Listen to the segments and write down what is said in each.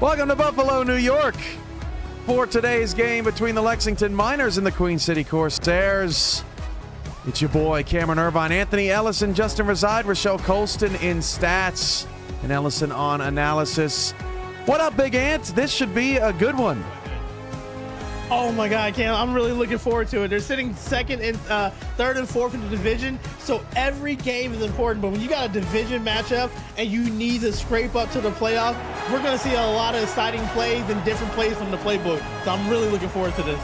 Welcome to Buffalo, New York, for today's game between the Lexington Miners and the Queen City Corsairs. It's your boy, Cameron Irvine, Anthony Ellison, Justin Reside, Rochelle Colston in stats, and Ellison on analysis. What up, Big Ant? This should be a good one. Oh my God, Cam, I'm really looking forward to it. They're sitting second and third and fourth in the division, so every game is important. But when you got a division matchup and you need to scrape up to the playoff, we're going to see a lot of exciting plays and different plays from the playbook. So I'm really looking forward to this.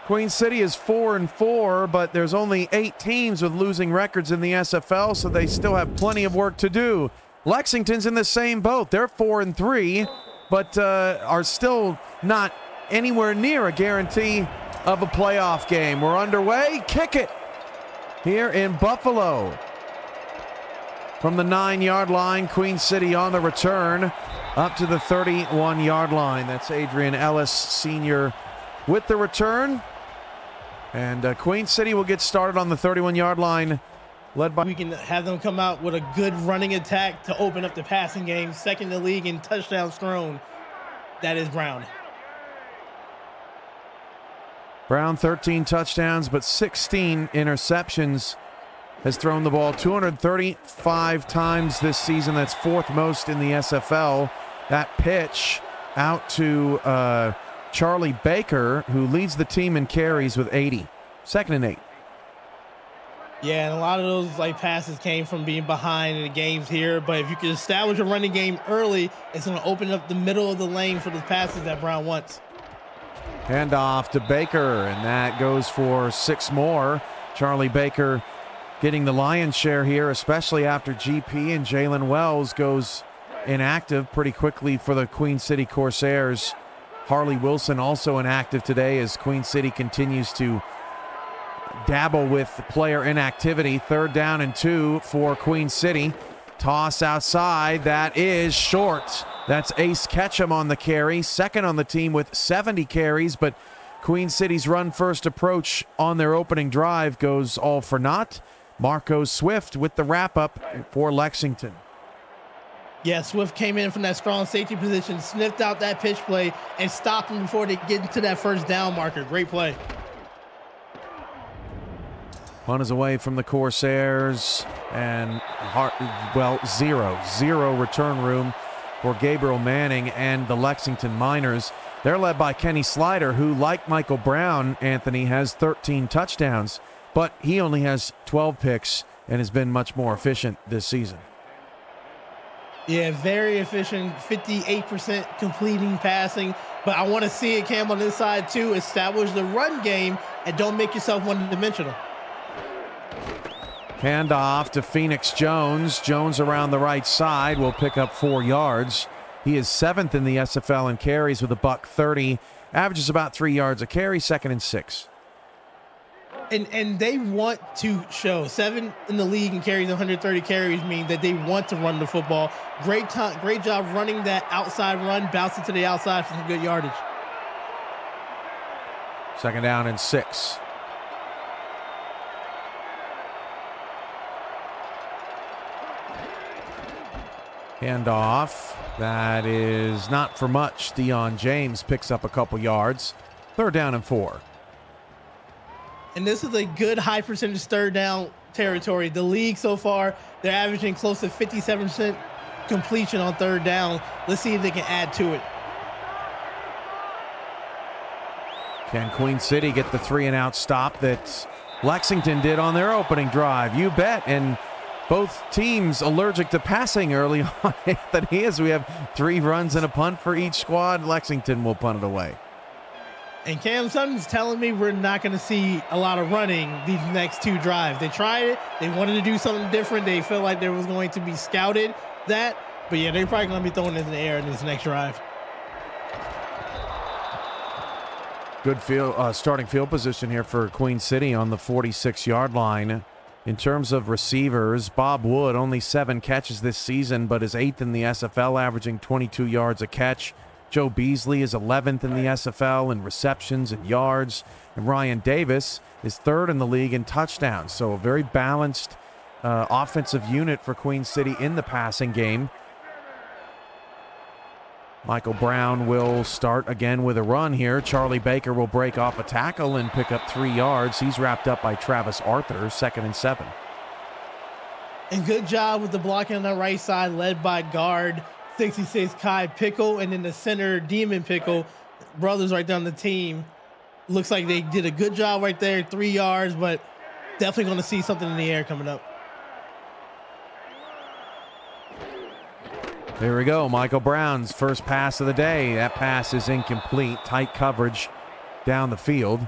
Queen City is 4-4, but there's only 8 teams with losing records in the SFL, so they still have plenty of work to do. Lexington's in the same boat. They're 4-3, but are still not anywhere near a guarantee of a playoff game. We're underway. Kick it here in Buffalo. From the 9-yard line, Queen City on the return up to the 31-yard line. That's Adrian Ellis, senior, with the return. And Queen City will get started on the 31-yard line, led by... We can have them come out with a good running attack to open up the passing game. Second in the league in touchdowns thrown. That is Brown. Brown, 13 touchdowns, but 16 interceptions. Has thrown the ball 235 times this season. That's 4th most in the SFL. That pitch out to Charlie Baker, who leads the team in carries with 80. 2nd and 8. Yeah, and a lot of those passes came from being behind in the games here. But if you can establish a running game early, it's going to open up the middle of the lane for the passes that Brown wants. Handoff to Baker, and that goes for 6 more. Charlie Baker getting the lion's share here, especially after GP and Jalen Wells goes inactive pretty quickly for the Queen City Corsairs. Harley Wilson also inactive today as Queen City continues to dabble with player inactivity. 3rd down and 2 for Queen City. Toss outside, that is short. That's Ace Ketchum on the carry, 2nd on the team with 70 carries, but Queen City's run-first approach on their opening drive goes all for naught. Marco Swift with the wrap-up for Lexington. Yeah, Swift came in from that strong safety position, sniffed out that pitch play, and stopped him before they get into that first down marker. Great play. Punt is away from the Corsairs, and zero return room for Gabriel Manning and the Lexington Miners. They're led by Kenny Slider, who, like Michael Brown, Anthony, has 13 touchdowns, but he only has 12 picks and has been much more efficient this season. Yeah, very efficient, 58% completing passing, but I want to see it, Cam, on this side too. Establish the run game and don't make yourself one-dimensional. Handoff to Phoenix Jones. Jones around the right side will pick up 4 yards. He is 7th in the SFL in carries with a $130. Averages about 3 yards a carry, 2nd and 6. And they want to show 7th in the league and carries 130 carries mean that they want to run the football. Great job running that outside run, bouncing to the outside for some good yardage. 2nd down and 6. Handoff. That is not for much. Deion James picks up a couple yards. 3rd down and 4. And this is a good high percentage 3rd down territory. The league so far, they're averaging close to 57% completion on 3rd down. Let's see if they can add to it. Can Queen City get the 3-and-out stop that Lexington did on their opening drive? You bet. And both teams allergic to passing early on. Anthony, as we have 3 runs and a punt for each squad. Lexington will punt it away. And Cam, something's telling me we're not going to see a lot of running these next 2 drives. They tried it. They wanted to do something different. They felt like there was going to be scouted that. But yeah, they're probably going to be throwing it in the air in this next drive. Good starting field position here for Queen City on the 46-yard line. In terms of receivers, Bob Wood, only 7 catches this season, but is 8th in the SFL, averaging 22 yards a catch. Joe Beasley is 11th in the SFL in receptions and yards. And Ryan Davis is 3rd in the league in touchdowns. So a very balanced offensive unit for Queen City in the passing game. Michael Brown will start again with a run here. Charlie Baker will break off a tackle and pick up 3 yards. He's wrapped up by Travis Arthur, 2nd and 7. And good job with the blocking on the right side, led by guard 66 Kai Pickle, and then the center Demon Pickle, brothers right there on the team. Looks like they did a good job right there, 3 yards, but definitely going to see something in the air coming up. There we go. Michael Brown's first pass of the day. That pass is incomplete. Tight coverage down the field.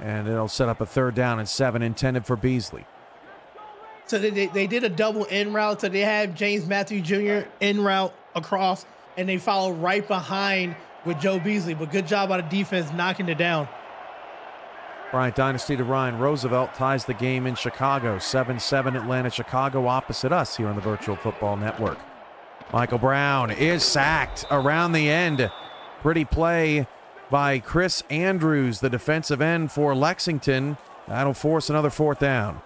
And it'll set up a 3rd down and 7 intended for Beasley. So they did a double in route. So they had James Matthew Jr. in route across, and they followed right behind with Joe Beasley. But good job by the defense knocking it down. Bryant Dynasty to Ryan Roosevelt ties the game in Chicago. 7-7 Atlanta, Chicago opposite us here on the Virtual Football Network. Michael Brown is sacked around the end. Pretty play by Chris Andrews, the defensive end for Lexington. That'll force another 4th down.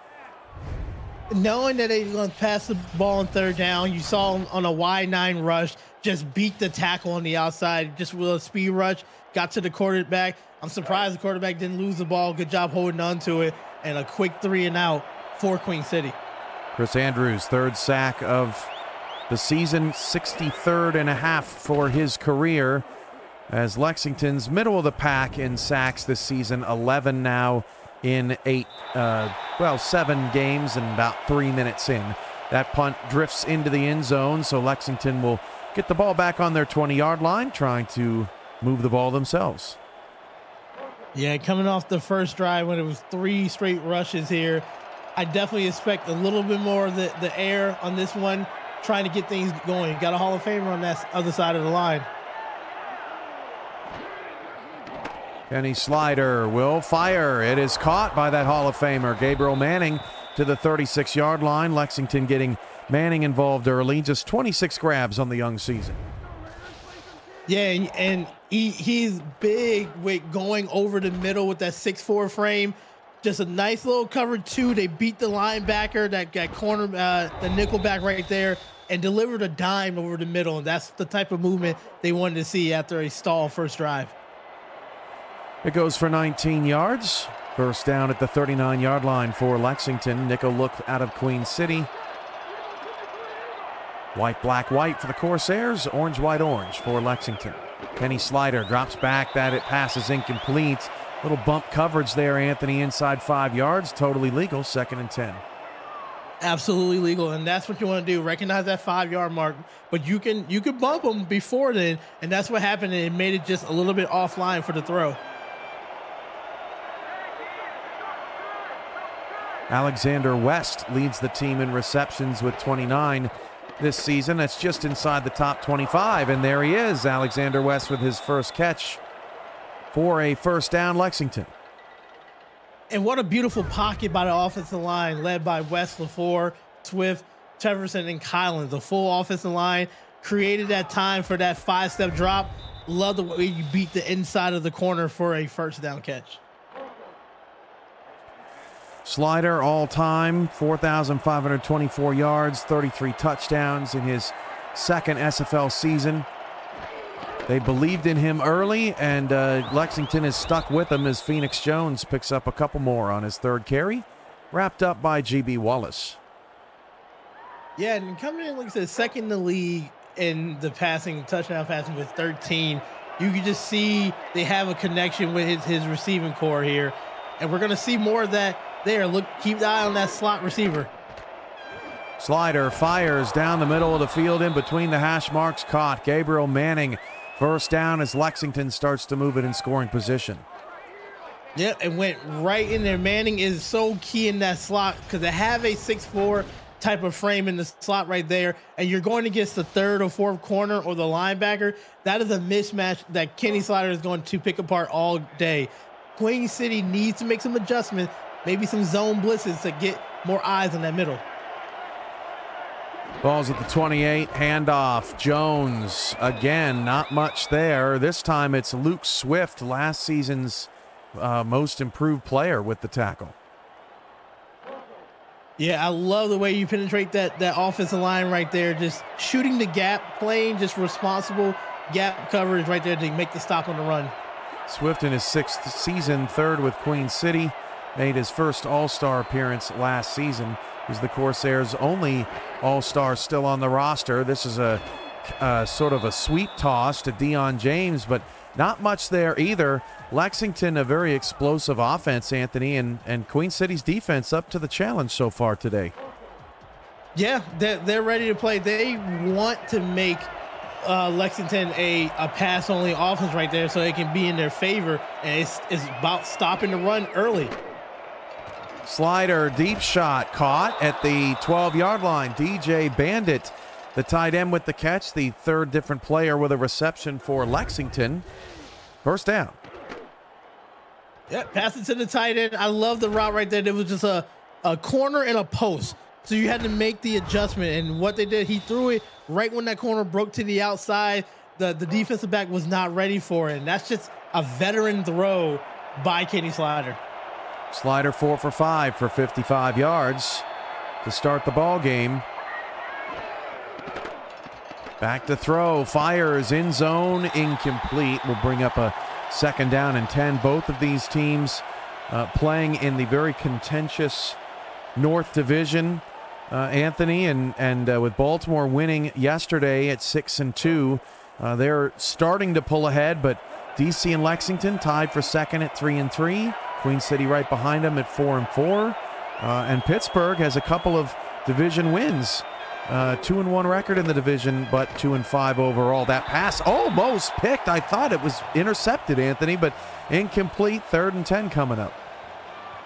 Knowing that they're going to pass the ball on 3rd down, you saw him on a wide 9 rush, just beat the tackle on the outside, just with a speed rush, got to the quarterback. I'm surprised the quarterback didn't lose the ball. Good job holding on to it, and a quick 3 and out for Queen City. Chris Andrews, 3rd sack of the season, 63rd and a half for his career, as Lexington's middle of the pack in sacks this season, 11 now in 7 games and about 3 minutes in. That punt drifts into the end zone, so Lexington will get the ball back on their 20-yard line, trying to move the ball themselves. Yeah, coming off the first drive when it was 3 straight rushes here, I definitely expect a little bit more of the air on this one, trying to get things going. Got a Hall of Famer on that other side of the line. Kenny Slider will fire. It is caught by that Hall of Famer, Gabriel Manning, to the 36-yard line. Lexington getting Manning involved early. Just 26 grabs on the young season. Yeah, and he's big with going over the middle with that 6'4" frame. Just a nice little cover 2. They beat the linebacker, that corner, the nickel back right there, and delivered a dime over the middle. And that's the type of movement they wanted to see after a stall first drive. It goes for 19 yards. First down at the 39-yard line for Lexington. Nickel look out of Queen City. White, black, white for the Corsairs. Orange, white, orange for Lexington. Kenny Slider drops back. That pass is incomplete. Little bump coverage there, Anthony, inside 5 yards. Totally legal. 2nd and 10. Absolutely legal, and that's what you want to do. Recognize that 5-yard mark, but you can bump them before then, and that's what happened. And it made it just a little bit offline for the throw. Alexander West leads the team in receptions with 29 this season. That's just inside the top 25, and there he is, Alexander West, with his first catch for a 1st down, Lexington. And what a beautiful pocket by the offensive line, led by West, LaFleur, Swift, Jefferson, and Kylan. The full offensive line created that time for that 5-step drop. Love the way you beat the inside of the corner for a 1st down catch. Slider all-time, 4,524 yards, 33 touchdowns in his 2nd SFL season. They believed in him early, and Lexington is stuck with him as Phoenix Jones picks up a couple more on his 3rd carry, wrapped up by G.B. Wallace. Yeah, and coming in, like I said, 2nd in the league in the touchdown passing with 13. You can just see they have a connection with his receiving core here, and we're going to see more of that there. Look, keep the eye on that slot receiver. Slider fires down the middle of the field in between the hash marks, caught. Gabriel Manning, 1st down as Lexington starts to move it in scoring position. Yep, it went right in there. Manning is so key in that slot because they have a 6'4" type of frame in the slot right there, and you're going against the 3rd or 4th corner or the linebacker. That is a mismatch that Kenny Slider is going to pick apart all day. Queen City needs to make some adjustments, maybe some zone blitzes to get more eyes in that middle. Ball's at the 28, handoff. Jones, again, not much there. This time it's Luke Swift, last season's most improved player, with the tackle. Yeah, I love the way you penetrate that offensive line right there. Just shooting the gap, playing just responsible gap coverage right there to make the stop on the run. Swift in his 6th season, 3rd with Queen City, made his first All-Star appearance last season. He was the Corsairs' only All-Star still on the roster. This is a sort of a sweep toss to Deion James, but not much there either. Lexington, a very explosive offense, Anthony, and Queen City's defense up to the challenge so far today. Yeah, they're ready to play. They want to make Lexington a pass-only offense right there so it can be in their favor, and it's about stopping the run early. Slider, deep shot, caught at the 12-yard line. DJ Bandit, the tight end with the catch, the 3rd different player with a reception for Lexington. First down. Yeah, pass it to the tight end. I love the route right there. There was just a corner and a post. So you had to make the adjustment, and what they did, he threw it right when that corner broke to the outside. The defensive back was not ready for it, and that's just a veteran throw by Kenny Slider. Slider 4 for 5 for 55 yards to start the ball game. Back to throw, fires in zone, incomplete. Will bring up a 2nd down and 10. Both of these teams playing in the very contentious North Division. Anthony, and with Baltimore winning yesterday at 6-2, they're starting to pull ahead, but DC and Lexington tied for 2nd at 3-3. Queen City right behind them at 4-4, and Pittsburgh has a couple of division wins, 2-1 record in the division, but 2-5 overall. That pass almost picked. I thought it was intercepted, Anthony, but incomplete. 3rd and 10 coming up.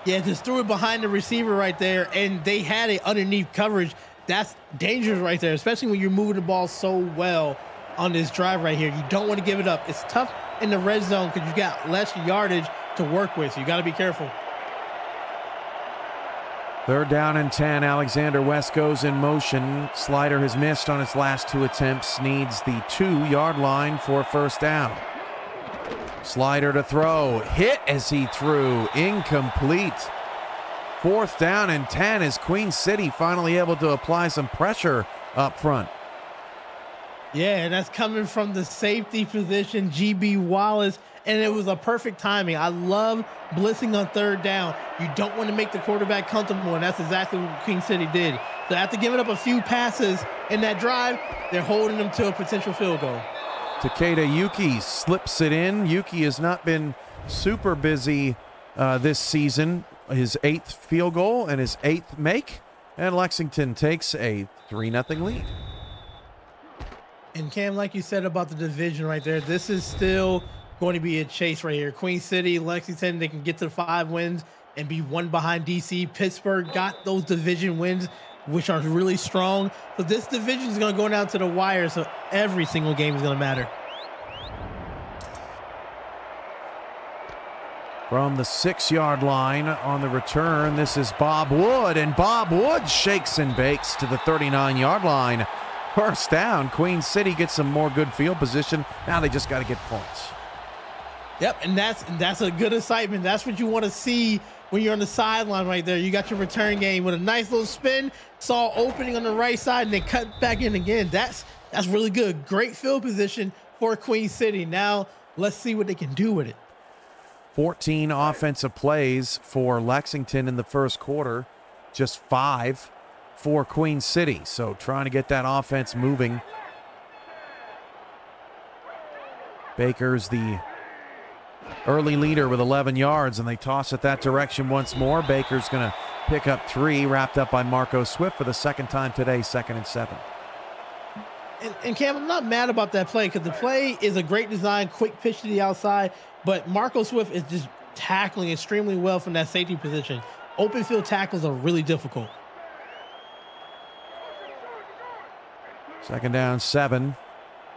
Yeah, just threw it behind the receiver right there, and they had it underneath coverage. That's dangerous right there, especially when you're moving the ball so well on this drive right here. You don't want to give it up. It's tough in the red zone because you got less yardage to work with, so you got to be careful. 3rd down and 10. Alexander West goes in motion. Slider has missed on his last 2 attempts. Needs the 2-yard line for first down. Slider to throw. Hit as he threw. Incomplete. 4th down and 10 as Queen City finally able to apply some pressure up front. Yeah, and that's coming from the safety position, GB Wallace, and it was a perfect timing. I love blitzing on 3rd down. You don't want to make the quarterback comfortable, and that's exactly what Queen City did. So after giving up a few passes in that drive, they're holding them to a potential field goal. Takeda Yuki slips it in. Yuki has not been super busy this season. His 8th field goal and his 8th make, and Lexington takes a 3-0 lead. And Cam, like you said about the division right there, this is still going to be a chase right here. Queen City, Lexington, they can get to 5 wins and be 1 behind DC. Pittsburgh got those division wins, which are really strong. So this division is going to go down to the wire, so every single game is going to matter. From the 6-yard line on the return, this is Bob Wood, and Bob Wood shakes and bakes to the 39-yard line. First down. Queen City gets some more good field position. Now they just got to get points. Yep, and that's a good excitement. That's what you want to see when you're on the sideline right there. You got your return game with a nice little spin, saw opening on the right side, and then cut back in again. That's really good. Great field position for Queen City. Now let's see what they can do with it. 14 offensive plays for Lexington in the first quarter, just 5 for Queen City. So trying to get that offense moving. Baker's the early leader with 11 yards, and they toss it that direction once more. Baker's going to pick up 3, wrapped up by Marco Swift for the 2nd time today, 2nd and 7. And Cam, I'm not mad about that play because the play is a great design, quick pitch to the outside, but Marco Swift is just tackling extremely well from that safety position. Open field tackles are really difficult. 2nd down, 7.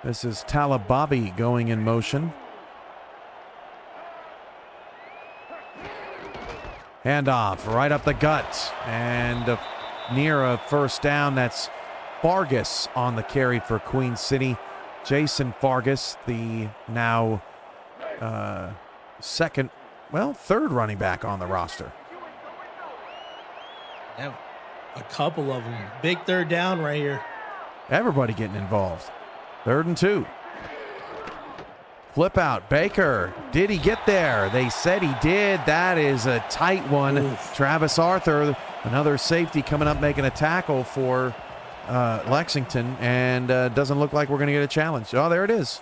This is Talababi going in motion. Handoff right up the gut, and near a first down. That's Fargas on the carry for Queen City. Jason Fargas, the now third running back on the roster. Yeah, a couple of them. Big 3rd down right here. Everybody getting involved. 3rd and 2. Flip out, Baker. Did he get there? They said he did. That is a tight one. Oof. Travis Arthur, another safety coming up making a tackle for Lexington, and doesn't look like we're going to get a challenge. Oh, there it is.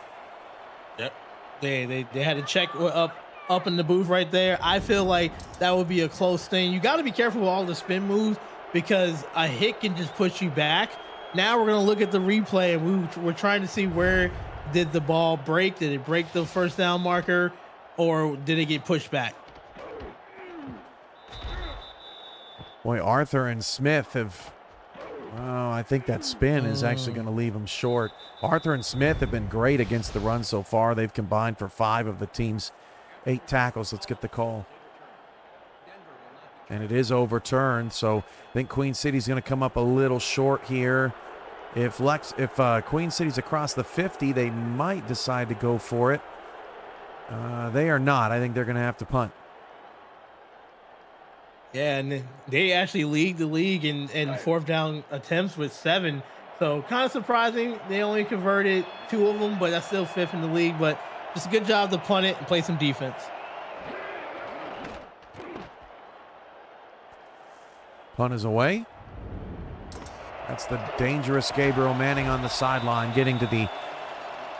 Yep. They had to check up in the booth right there. I feel like that would be a close thing. You got to be careful with all the spin moves because a hit can just push you back. Now we're going to look at the replay, and we're trying to see where did the ball break? Did it break the first down marker, or did it get pushed back? Boy, Arthur and Smith have, oh, I think that spin is actually going to leave them short. Arthur and Smith have been great against the run so far. They've combined for 5 of the team's 8 tackles. Let's get the call. And it is overturned, so I think Queen City's going to come up a little short here. If Queen City's across the 50, they might decide to go for it. They are not. I think they're going to have to punt. Yeah, and they actually lead the league in fourth down attempts with 7. So kind of surprising. They only converted 2 of them, but that's still 5th in the league. But just a good job to punt it and play some defense. Punt is away. That's the dangerous Gabriel Manning on the sideline, getting to the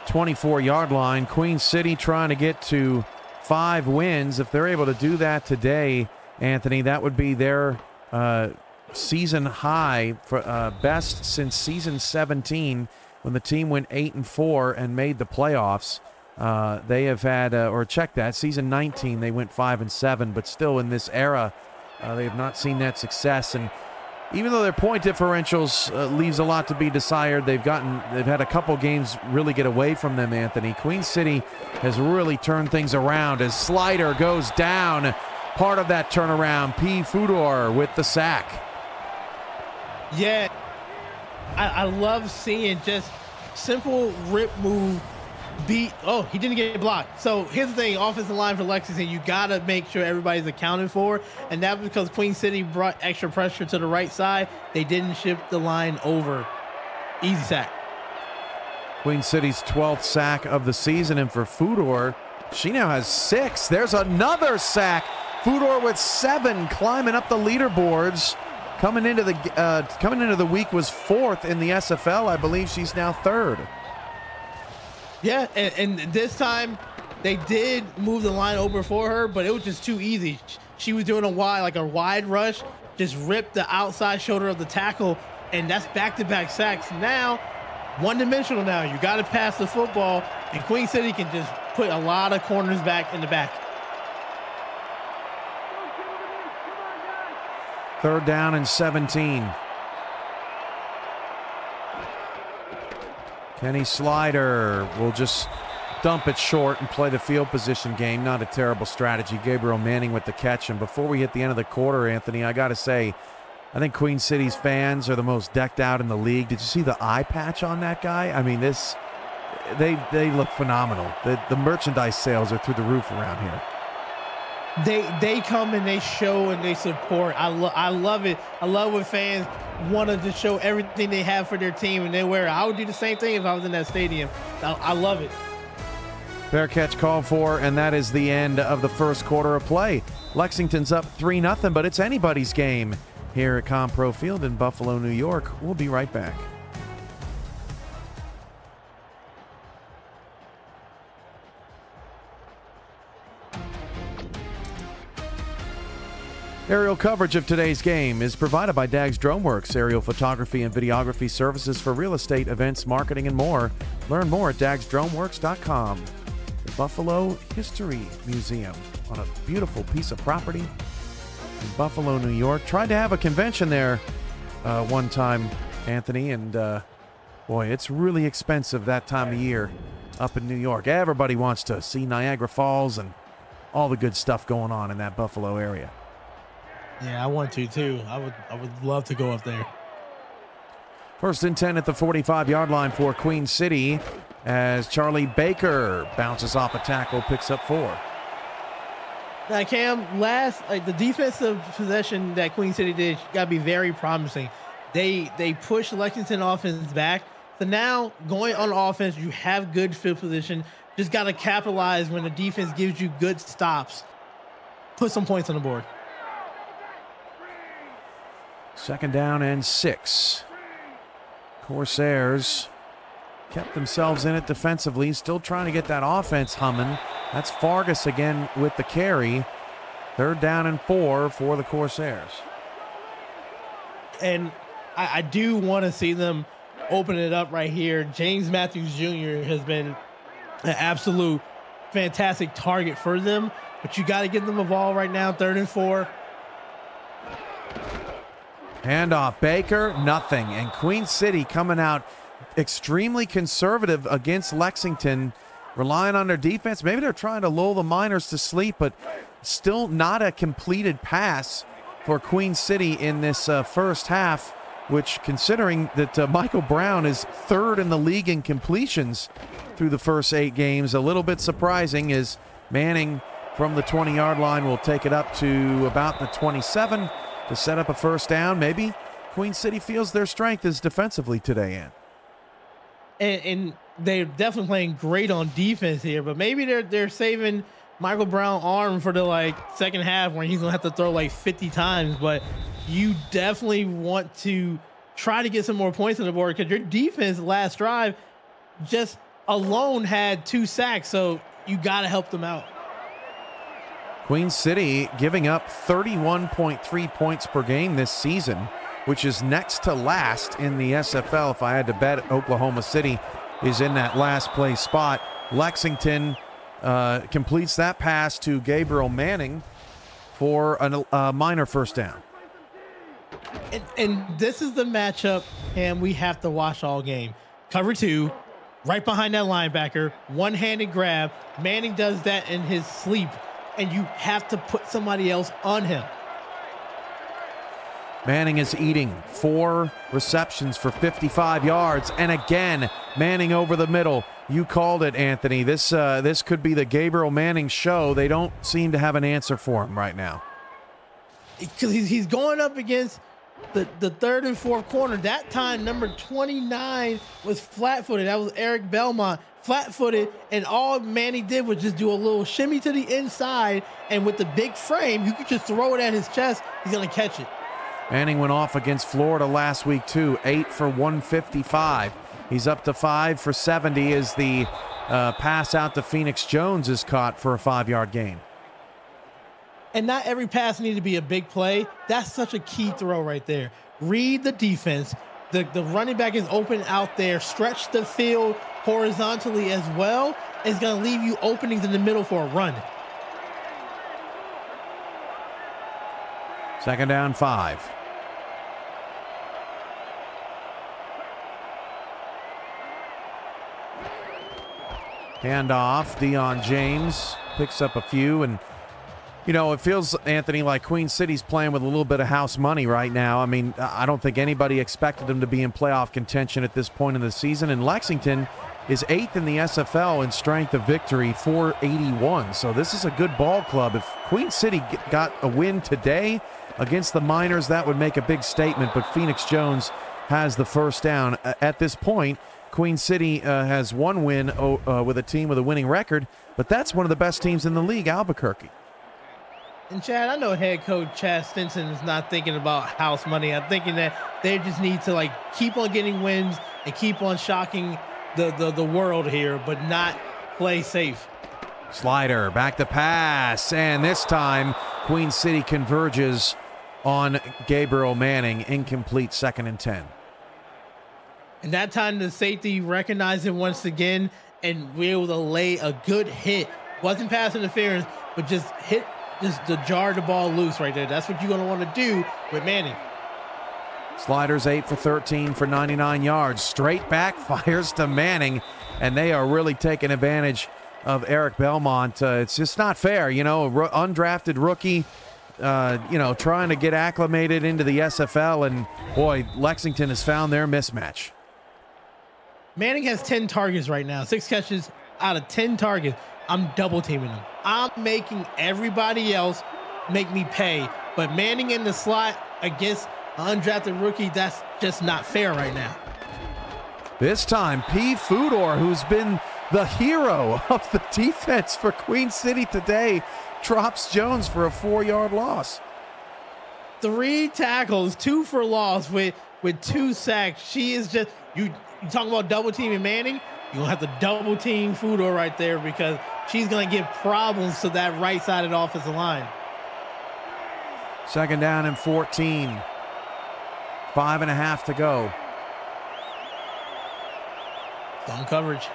24-yard line. Queen City trying to get to 5 wins. If they're able to do that today, Anthony, that would be their season high for best since season 17, when the team went 8-4 and made the playoffs. They have had, or check that, season 19 they went 5-7, but still in this era they have not seen that success. And even though their point differentials leaves a lot to be desired, they've had a couple games really get away from them, Anthony. Queen City has really turned things around as Slider goes down. Part of that turnaround, P. Fudor with the sack. Yeah, I love seeing just simple rip move beat. Oh, he didn't get blocked. So here's the thing, offensive line for Lexington, you got to make sure everybody's accounted for. And that was because Queen City brought extra pressure to the right side. They didn't shift the line over. Easy sack. Queen City's 12th sack of the season. And for Fudor, she now has 6. There's another sack. Fudor with 7, climbing up the leaderboards. Coming into the week was 4th in the SFL. I believe she's now 3rd. Yeah, and this time they did move the line over for her, but it was just too easy. She was doing a wide rush, just ripped the outside shoulder of the tackle, and that's back-to-back sacks. Now, one-dimensional now. You got to pass the football, and Queen City can just put a lot of corners back in the back. 3rd down and 17. Kenny Slider will just dump it short and play the field position game. Not a terrible strategy. Gabriel Manning with the catch. And before we hit the end of the quarter, Anthony, I got to say, I think Queen City's fans are the most decked out in the league. Did you see the eye patch on that guy? I mean, they look phenomenal. The merchandise sales are through the roof around here. They come and they show and they support. I love it. I love when fans wanted to show everything they have for their team and they wear it. I would do the same thing if I was in that stadium. I love it. Fair catch called for, and that is the end of the first quarter of play. Lexington's up 3-0, but it's anybody's game here at Compro Field in Buffalo, New York. We'll be right back. Aerial coverage of today's game is provided by Dag's Droneworks, aerial photography and videography services for real estate, events, marketing, and more. Learn more at dagsdroneworks.com. The Buffalo History Museum on a beautiful piece of property in Buffalo, New York. Tried to have a convention there one time, Anthony, and boy, it's really expensive that time of year up in New York. Everybody wants to see Niagara Falls and all the good stuff going on in that Buffalo area. Yeah, I want to too. I would love to go up there. 1st and 10 at the 45-yard line for Queen City as Charlie Baker bounces off a tackle, picks up 4. Now, Cam, the defensive possession that Queen City did got to be very promising. They pushed Lexington offense back. So now going on offense, you have good field position. just got to capitalize when the defense gives you good stops. Put some points on the board. 2nd down and 6. Corsairs kept themselves in it defensively, still trying to get that offense humming. That's Fargas again with the carry. 3rd down and 4 for the Corsairs. And I do want to see them open it up right here. James Matthews Jr. has been an absolute fantastic target for them, but you got to get them a ball right now. 3rd and 4. Handoff, Baker, nothing. And Queen City coming out extremely conservative against Lexington, relying on their defense. Maybe they're trying to lull the Miners to sleep, but still not a completed pass for Queen City in this first half, which, considering that Michael Brown is 3rd in the league in completions through the first 8 games, a little bit surprising, as Manning from the 20-yard line will take it up to about the 27 to set up a 1st down. Maybe Queen City feels their strength is defensively today, Ann. And they're definitely playing great on defense here, but maybe they're saving Michael Brown arm for the second half when he's gonna have to throw 50 times. But you definitely want to try to get some more points on the board, because your defense last drive just alone had 2 sacks, so you got to help them out. Queen City giving up 31.3 points per game this season, which is next to last in the SFL. If I had to bet, Oklahoma City is in that last place spot. Lexington completes that pass to Gabriel Manning for a minor 1st down. And this is the matchup, and we have to watch all game. Cover 2, right behind that linebacker, one-handed grab. Manning does that in his sleep, and you have to put somebody else on him. Manning is eating 4 receptions for 55 yards. And again, Manning over the middle. You called it, Anthony. This could be the Gabriel Manning show. They don't seem to have an answer for him right now. Because he's going up against the 3rd and 4th corner. That time, number 29 was flat-footed. That was Eric Belmont. Flat-footed, and all Manning did was just do a little shimmy to the inside, and with the big frame, you could just throw it at his chest. He's going to catch it. Manning went off against Florida last week, too. 8 for 155. He's up to 5 for 70 as the pass out to Phoenix Jones is caught for a 5-yard gain. And not every pass needs to be a big play. That's such a key throw right there. Read the defense. The running back is open out there. Stretch the field horizontally as well. It's going to leave you openings in the middle for a run. 2nd down, 5. Handoff, Deion James picks up a few, and it feels, Anthony, like Queen City's playing with a little bit of house money right now. I mean, I don't think anybody expected them to be in playoff contention at this point in the season, and Lexington is 8th in the SFL in strength of victory, 481. So this is a good ball club. If Queen City got a win today against the Miners, that would make a big statement, but Phoenix Jones has the 1st down. At this point, Queen City has 1 win with a team with a winning record, but that's one of the best teams in the league, Albuquerque. And Chad, I know head coach Chad Stinson is not thinking about house money. I'm thinking that they just need to keep on getting wins and keep on shocking the world here, but not play safe. Slider, back to pass, and this time Queen City converges on Gabriel Manning. Incomplete, 2nd and 10. And that time the safety recognized him once again and was able to lay a good hit. Wasn't pass interference, but just hit, just to jar the ball loose right there. That's what you're going to want to do with Manning. Sliders 8 for 13 for 99 yards. Straight back, fires to Manning, and they are really taking advantage of Eric Belmont. It's just not fair, undrafted rookie, trying to get acclimated into the SFL, and boy, Lexington has found their mismatch. Manning has 10 targets right now, 6 catches out of 10 targets. I'm double teaming him. I'm making everybody else make me pay, but Manning in the slot against an undrafted rookie, that's just not fair right now. This time, P. Fudor, who's been the hero of the defense for Queen City today, drops Jones for a 4-yard loss. 3 tackles, 2 for loss with 2 sacks. She is just, you talking about double teaming Manning, you're going to have to double team Fudor right there because she's going to give problems to that right-sided offensive line. 2nd down and 14. 5.5 to go. Zone coverage.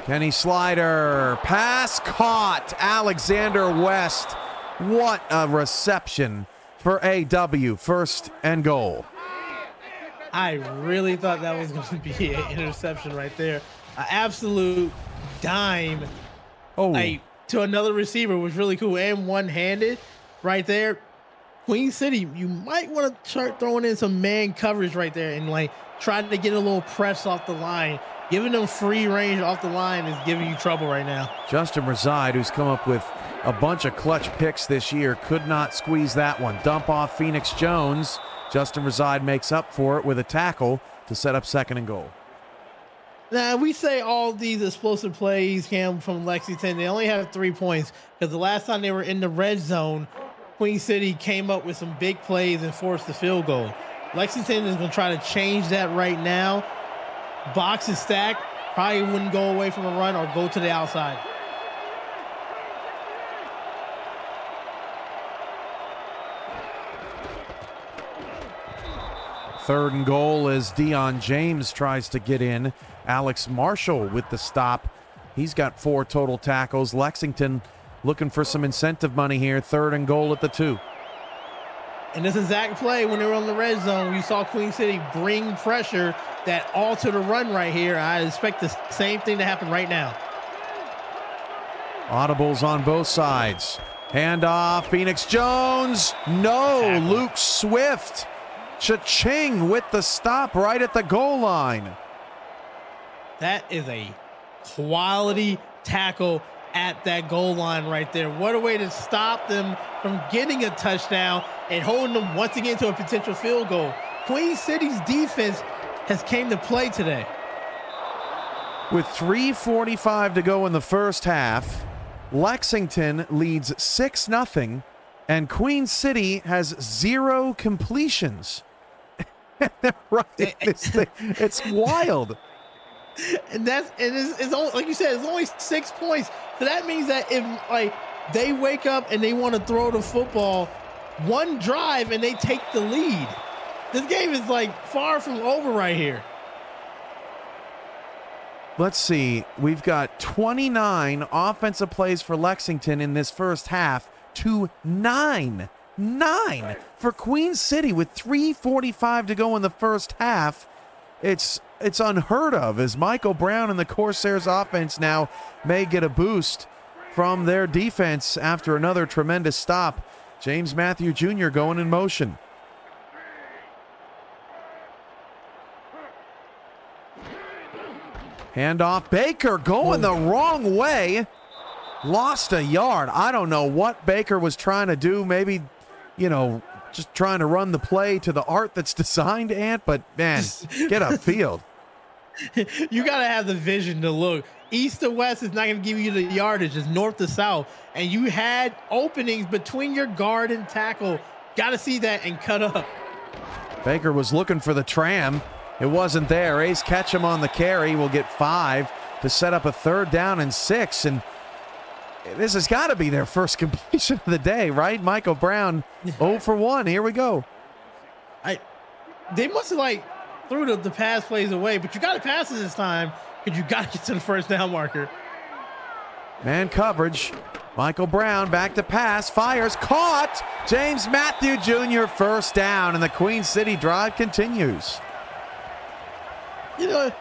Kenny Slider, pass caught. Alexander West. What a reception for AW. 1st and goal. I really thought that was going to be an interception right there. An absolute dime to another receiver was really cool, and one-handed right there. Queen City, you might want to start throwing in some man coverage right there and like trying to get a little press off the line. Giving them free range off the line is giving you trouble right now. Justin Reside, who's come up with a bunch of clutch picks this year, could not squeeze that one. Dump off Phoenix Jones. Justin Reside makes up for it with a tackle to set up 2nd and goal. Now, we say all these explosive plays came from Lexington. They only have 3 points because the last time they were in the red zone, Queen City came up with some big plays and forced the field goal. Lexington is going to try to change that right now. Box is stacked. Probably wouldn't go away from a run or go to the outside. Third and goal as Dion James tries to get in. Alex Marshall with the stop. He's got 4 total tackles. Lexington looking for some incentive money here. 3rd and goal at the 2. And this exact play, when they were on the red zone, you saw Queen City bring pressure that altered the run right here. I expect the same thing to happen right now. Audibles on both sides. Handoff, Phoenix Jones. No, Tackle. Luke Swift. Cha-ching with the stop right at the goal line. That is a quality tackle at that goal line right there. What a way to stop them from getting a touchdown and holding them once again to a potential field goal. Queen City's defense has came to play today. With 3:45 to go in the first half, Lexington leads 6-0, and Queen City has 0 completions. Right, it's wild. And it's only, like you said, it's only 6 points. So that means that if like they wake up and they want to throw the football, one drive and they take the lead. This game is like far from over right here. Let's see. We've got 29 offensive plays for Lexington in this first half to 9 for Queen City with 3:45 to go in the first half. It's unheard of, as Michael Brown and the Corsairs offense now may get a boost from their defense after another tremendous stop. James Matthew Jr. going in motion. Handoff, Baker going the wrong way. Lost a yard. I don't know what Baker was trying to do. Maybe, just trying to run the play to the art that's designed, Ant, but man, get upfield. You got to have the vision to look. East to west is not going to give you the yardage. It's north to south. And you had openings between your guard and tackle. Got to see that and cut up. Baker was looking for the tram. It wasn't there. Ace Ketchum on the carry will get 5 to set up a 3rd down and 6. And this has got to be their first completion of the day, right? Michael Brown, 0 for 1. Here we go. They must have threw the pass plays away, but you got to pass it this time because you got to get to the 1st down marker. Man coverage. Michael Brown back to pass, fires, caught. James Matthew Jr. 1st down, and the Queen City drive continues.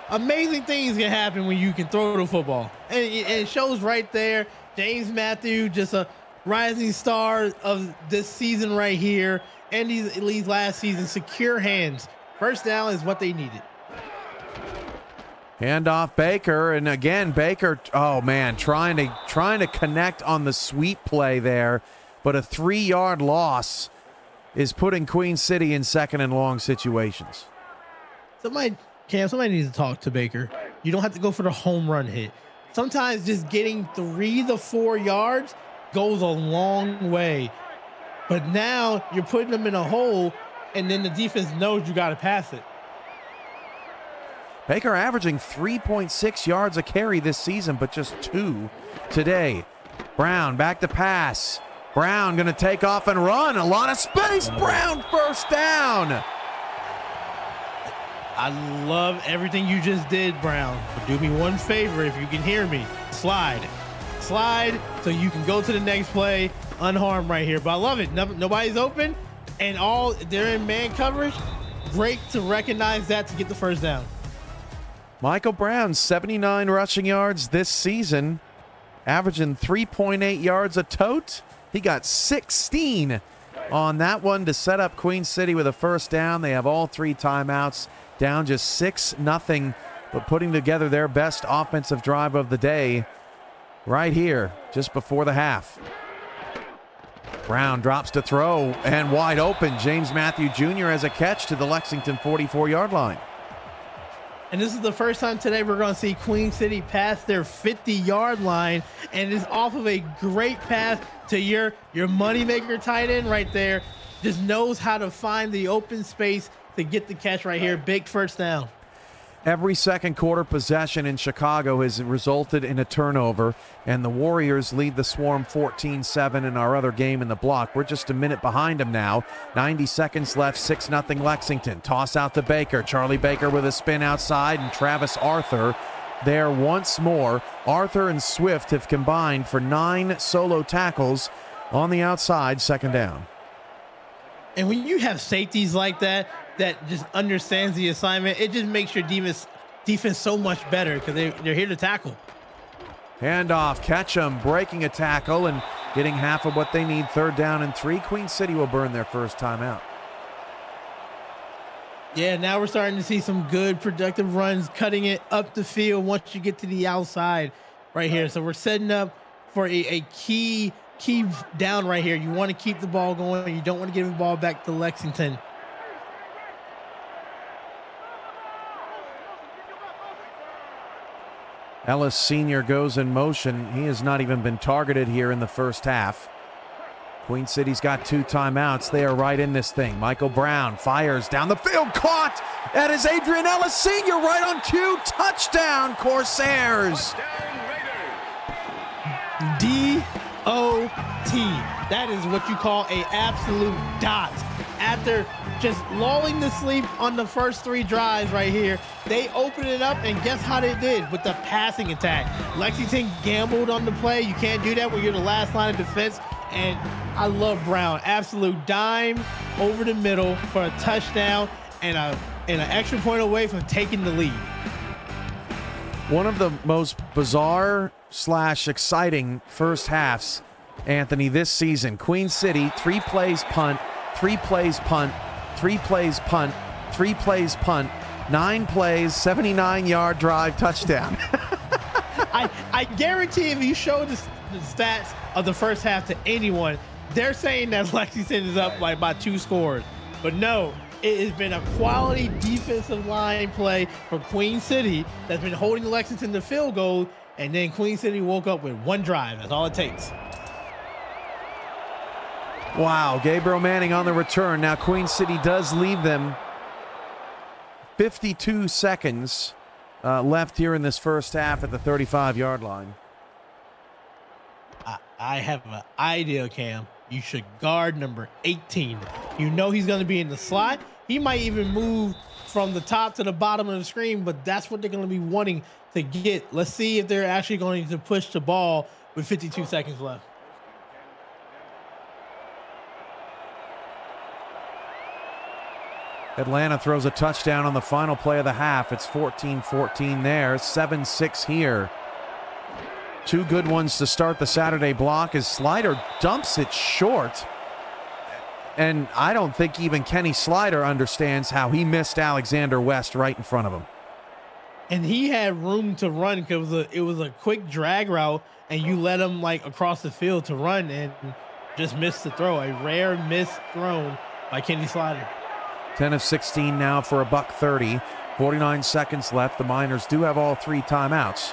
Amazing things can happen when you can throw the football. And it shows right there. James Matthew, just a rising star of this season right here. And these last season, secure hands. 1st down is what they needed. Handoff Baker, and again Baker, oh man, trying to connect on the sweep play there, but a 3-yard loss is putting Queen City in 2nd and long situations. Somebody needs to talk to Baker. You don't have to go for the home run hit. Sometimes just getting 3 to 4 yards goes a long way. But now you're putting them in a hole, and then the defense knows you got to pass it. Baker averaging 3.6 yards a carry this season, but just 2 today. Brown back to pass. Brown going to take off and run. A lot of space. Brown first down. I love everything you just did, Brown. But do me one favor if you can hear me. Slide so you can go to the next play unharmed right here. But I love it. Nobody's open, and they're in man coverage. Great to recognize that to get the first down. Michael Brown, 79 rushing yards this season, averaging 3.8 yards a tote. He got 16 on that one to set up Queen City with a first down. They have all 3 timeouts, down just 6-0, but putting together their best offensive drive of the day right here just before the half. Brown drops to throw and wide open. James Matthew Jr. has a catch to the Lexington 44-yard line. And this is the first time today we're going to see Queen City pass their 50-yard line, and it's off of a great pass to your moneymaker tight end right there. Just knows how to find the open space to get the catch right here. Big first down. Every second quarter possession in Chicago has resulted in a turnover, and the Warriors lead the Swarm 14-7 in our other game in the block. We're just a minute behind them now. 90 seconds left, 6-0 Lexington. Toss out to Baker. Charlie Baker with a spin outside, and Travis Arthur there once more. Arthur and Swift have combined for 9 solo tackles on the outside, second down. And when you have safeties like that just understands the assignment, it just makes your defense so much better because they're here to tackle. Handoff, Ketchum breaking a tackle and getting half of what they need. Third down and 3. Queen City will burn their first timeout. Yeah, now we're starting to see some good productive runs, cutting it up the field once you get to the outside right here. So we're setting up for a key down right here. You want to keep the ball going. You don't want to give the ball back to Lexington. Ellis Sr. goes in motion. He has not even been targeted here in the first half. Queen City's got 2 timeouts. They are right in this thing. Michael Brown fires down the field. Caught! That is Adrian Ellis Sr. right on cue. Touchdown, Corsairs! D-O-T. That is what you call a absolute dot. After just lulling to sleep on the first 3 drives right here, they opened it up, and guess how they did with the passing attack. Lexington gambled on the play. You can't do that when you're the last line of defense. And I love Brown. Absolute dime over the middle for a touchdown and an extra point away from taking the lead. One of the most bizarre / exciting first halves, Anthony, this season. Queen City, 3 plays punt, 3 plays punt, 3 plays punt, 3 plays punt, 9 plays, 79-yard drive, touchdown. I guarantee if you show the stats of the first half to anyone, they're saying that Lexington is up like by 2 scores. But no, it has been a quality defensive line play for Queen City that's been holding Lexington to field goal, and then Queen City woke up with 1 drive. That's all it takes. Wow, Gabriel Manning on the return. Now Queen City does leave them 52 seconds left here in this first half at the 35-yard line. I have an idea, Cam. You should guard number 18. You know he's going to be in the slot. He might even move from the top to the bottom of the screen, but that's what they're going to be wanting to get. Let's see if they're actually going to push the ball with 52 seconds left. Atlanta throws a touchdown on the final play of the half. It's 14-14 there, 7-6 here. 2 good ones to start the Saturday block as Slider dumps it short. And I don't think even Kenny Slider understands how he missed Alexander West right in front of him. And he had room to run because it was a quick drag route, and you let him like across the field to run and just missed the throw. A rare miss thrown by Kenny Slider. 10 of 16 now for a $130. 49 seconds left. The Miners do have all 3 timeouts.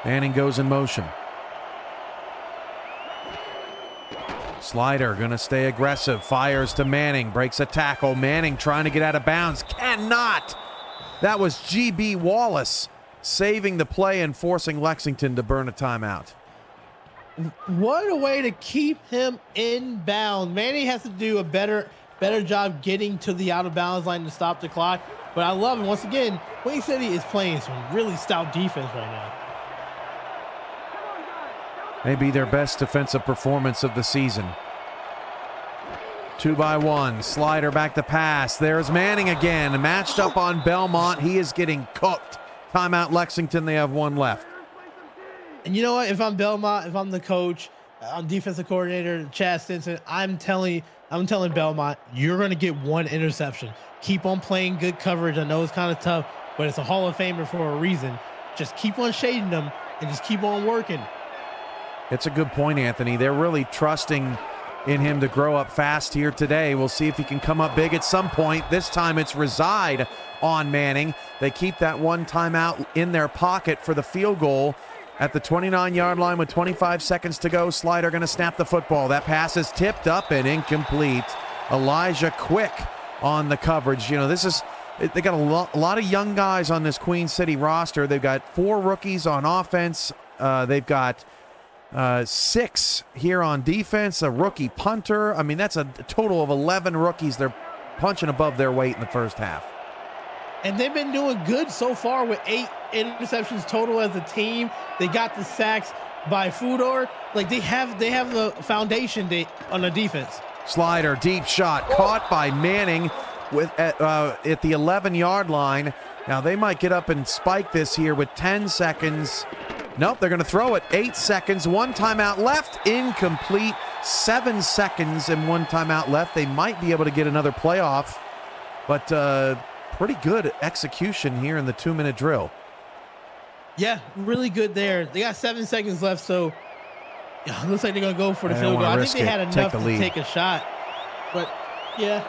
Manning goes in motion. Slider going to stay aggressive. Fires to Manning. Breaks a tackle. Manning trying to get out of bounds. Cannot. That was G.B. Wallace saving the play and forcing Lexington to burn a timeout. What a way to keep him in bounds. Manning has to do a better job getting to the out of bounds line to stop the clock. But I love it. Once again, Queen City is playing some really stout defense right now. Maybe their best defensive performance of the season. 2-by-1. Slider back to pass. There's Manning again. Matched up on Belmont. He is getting cooked. Timeout Lexington. They have 1 left. And you know what? If I'm Belmont, if I'm the coach, I'm defensive coordinator, Chad Stinson, I'm telling Belmont, you're going to get 1 interception. Keep on playing good coverage. I know it's kind of tough, but it's a Hall of Famer for a reason. Just keep on shading them and just keep on working. It's a good point, Anthony. They're really trusting in him to grow up fast here today. We'll see if he can come up big at some point. This time it's reside on Manning. They keep that 1 timeout in their pocket for the field goal at the 29-yard line with 25 seconds to go. Slider going to snap the football. That pass is tipped up and incomplete. Elijah Quick on the coverage. You know, they got a lot of young guys on this Queen City roster. They've got 4 rookies on offense. They've got 6 here on defense, a rookie punter. I mean, that's a total of 11 rookies. They're punching above their weight in the first half. And they've been doing good so far with 8 interceptions total as a team. They got the sacks by Fudor. Like they have the foundation on the defense. Slider, deep shot, caught by Manning at the 11-yard line. Now they might get up and spike this here with 10 seconds. Nope, they're going to throw it. 8 seconds, 1 timeout left, incomplete. 7 seconds and 1 timeout left. They might be able to get another playoff, but pretty good execution here in the 2-minute drill. Yeah, really good there. They got 7 seconds left, so it looks like they're going to go for the field goal. I think they had enough to take a shot, but yeah.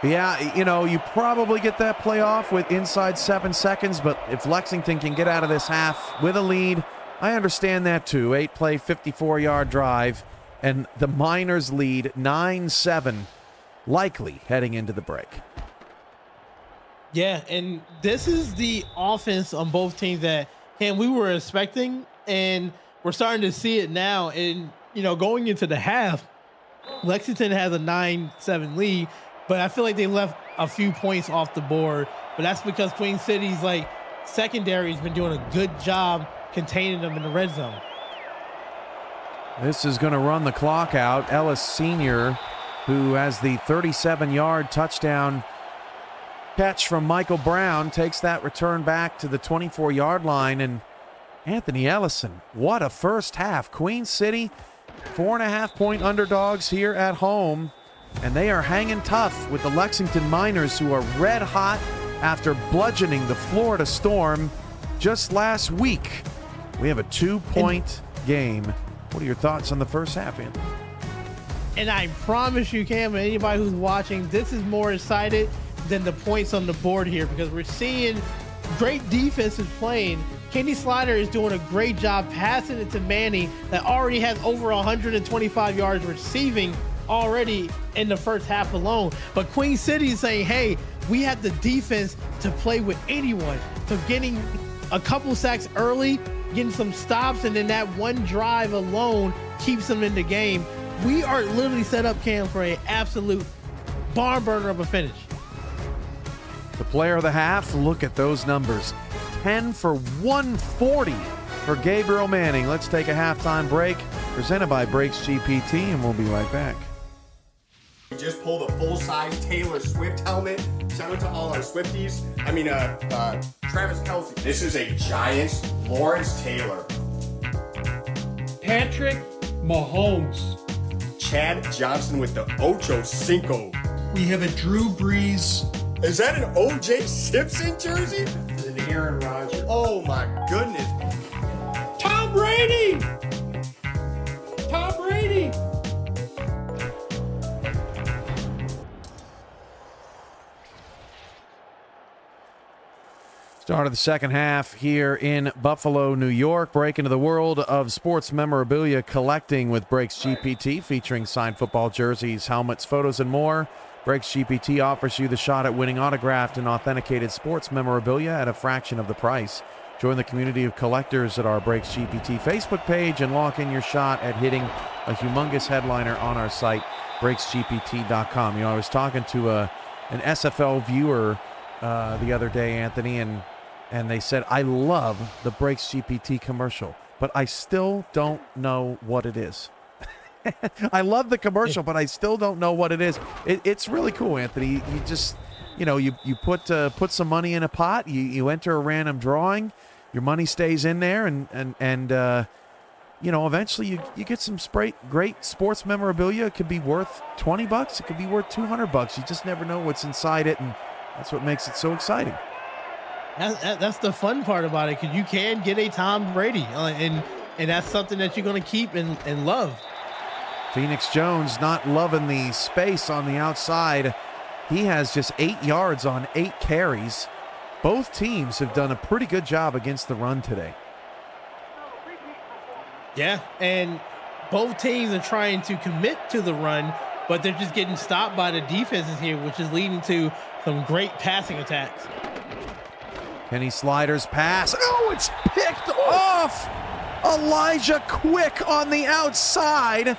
Yeah, you know, you probably get that playoff with inside 7 seconds, but if Lexington can get out of this half with a lead, I understand that too. 8-play, 54-yard drive, and the Miners lead 9-7, likely heading into the break. Yeah, and this is the offense on both teams that we were expecting, and we're starting to see it now. And, you know, going into the half, Lexington has a 9-7 lead, but I feel like they left a few points off the board. But that's because Queen City's secondary has been doing a good job containing them in the red zone. This is going to run the clock out. Ellis Sr., who has the 37-yard touchdown catch from Michael Brown, takes that return back to the 24-yard line. And Anthony Ellison, what a first half. Queen City, 4.5-point underdogs here at home. And they are hanging tough with the Lexington Miners, who are red hot after bludgeoning the Florida Storm just last week. We have a 2-point game. What are your thoughts on the first half, Anthony? And I promise you, Cam, and anybody who's watching, this is more excited than the points on the board here, because we're seeing great defenses playing. Kenny Slider is doing a great job passing it to Manning, that already has over 125 yards receiving already in the first half alone. But Queen City is saying, hey, we have the defense to play with anyone. So getting a couple sacks early, getting some stops, and then that one drive alone keeps them in the game. We are literally set up, Cam, for an absolute barn burner of a finish. The player of the half, look at those numbers. 10 for 140 for Gabriel Manning. Let's take a halftime break, presented by Brakes GPT, and we'll be right back. We just pulled a full-size Taylor Swift helmet. Shout out to all our Swifties. Travis Kelce. This is a Giants Lawrence Taylor. Patrick Mahomes. Chad Johnson with the Ocho Cinco. We have a Drew Brees. Is that an O.J. Simpson jersey? It's an Aaron Rodgers. Oh my goodness. Tom Brady. Tom Brady. Start of the second half here in Buffalo, New York. Break into the world of sports memorabilia collecting with Breaks GPT, featuring signed football jerseys, helmets, photos, and more. Breaks GPT offers you the shot at winning autographed and authenticated sports memorabilia at a fraction of the price. Join the community of collectors at our Breaks GPT Facebook page and lock in your shot at hitting a humongous headliner on our site, breaksgpt.com. You know, I was talking to an SFL viewer the other day, Anthony, and they said, I love the Breaks GPT commercial, but I still don't know what it is. I love the commercial, but I still don't know what it is. It's really cool, Anthony. You just, you know, you put some money in a pot, you enter a random drawing, your money stays in there, and you know, eventually you get some great sports memorabilia. It could be worth $20. It could be worth $200. You just never know what's inside it, and that's what makes it so exciting. That's the fun part about it, because you can get a Tom Brady, and that's something that you're going to keep and love. Phoenix Jones not loving the space on the outside. He has just 8 yards on 8 carries. Both teams have done a pretty good job against the run today. Yeah, and both teams are trying to commit to the run, but they're just getting stopped by the defenses here, which is leading to some great passing attacks. Kenny Slider's pass. Oh, it's picked off. Elijah Quick on the outside.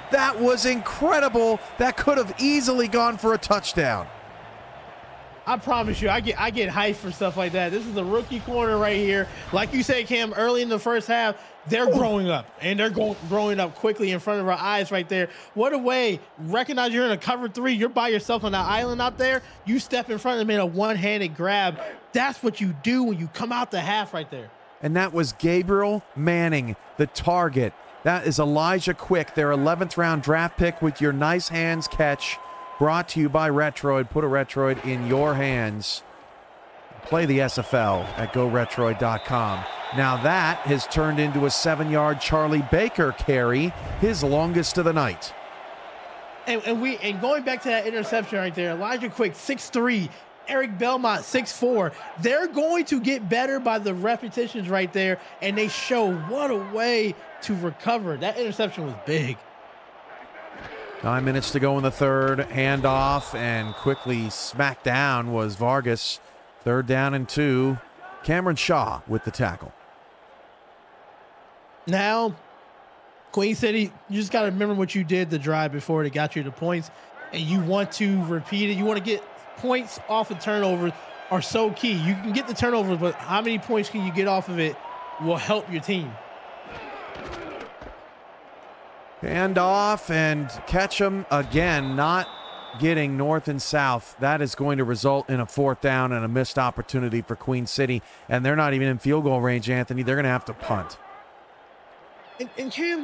That was incredible. That could have easily gone for a touchdown. I promise you, I get hyped for stuff like that. This is a rookie corner right here. Like you said, Cam, early in the first half, they're growing up, and they're growing up quickly in front of our eyes right there. What a way. Recognize you're in a cover 3. You're by yourself on that island out there. You step in front and made a one-handed grab. That's what you do when you come out the half right there. And that was Gabriel Manning, the target. That is Elijah Quick, their 11th round draft pick, with your nice hands catch. Brought to you by Retroid. Put a Retroid in your hands. Play the SFL at GoRetroid.com. Now that has turned into a 7-yard Charlie Baker carry, his longest of the night. And going back to that interception right there, Elijah Quick, 6'3", Eric Belmont, 6'4". They're going to get better by the repetitions right there, and they show what a way to recover. That interception was big. 9 minutes to go in the third. Handoff, and quickly smacked down was Vargas. 3rd down and 2. Cameron Shaw with the tackle. Now, Queen City, you just got to remember what you did the drive before they got you the points, and you want to repeat it. You want to get points off of turnovers are so key. You can get the turnovers, but how many points can you get off of it will help your team. Hand off and catch them again, not getting north and south. That is going to result in a 4th down and a missed opportunity for Queen City, and they're not even in field goal range, Anthony. They're going to have to punt. And Cam,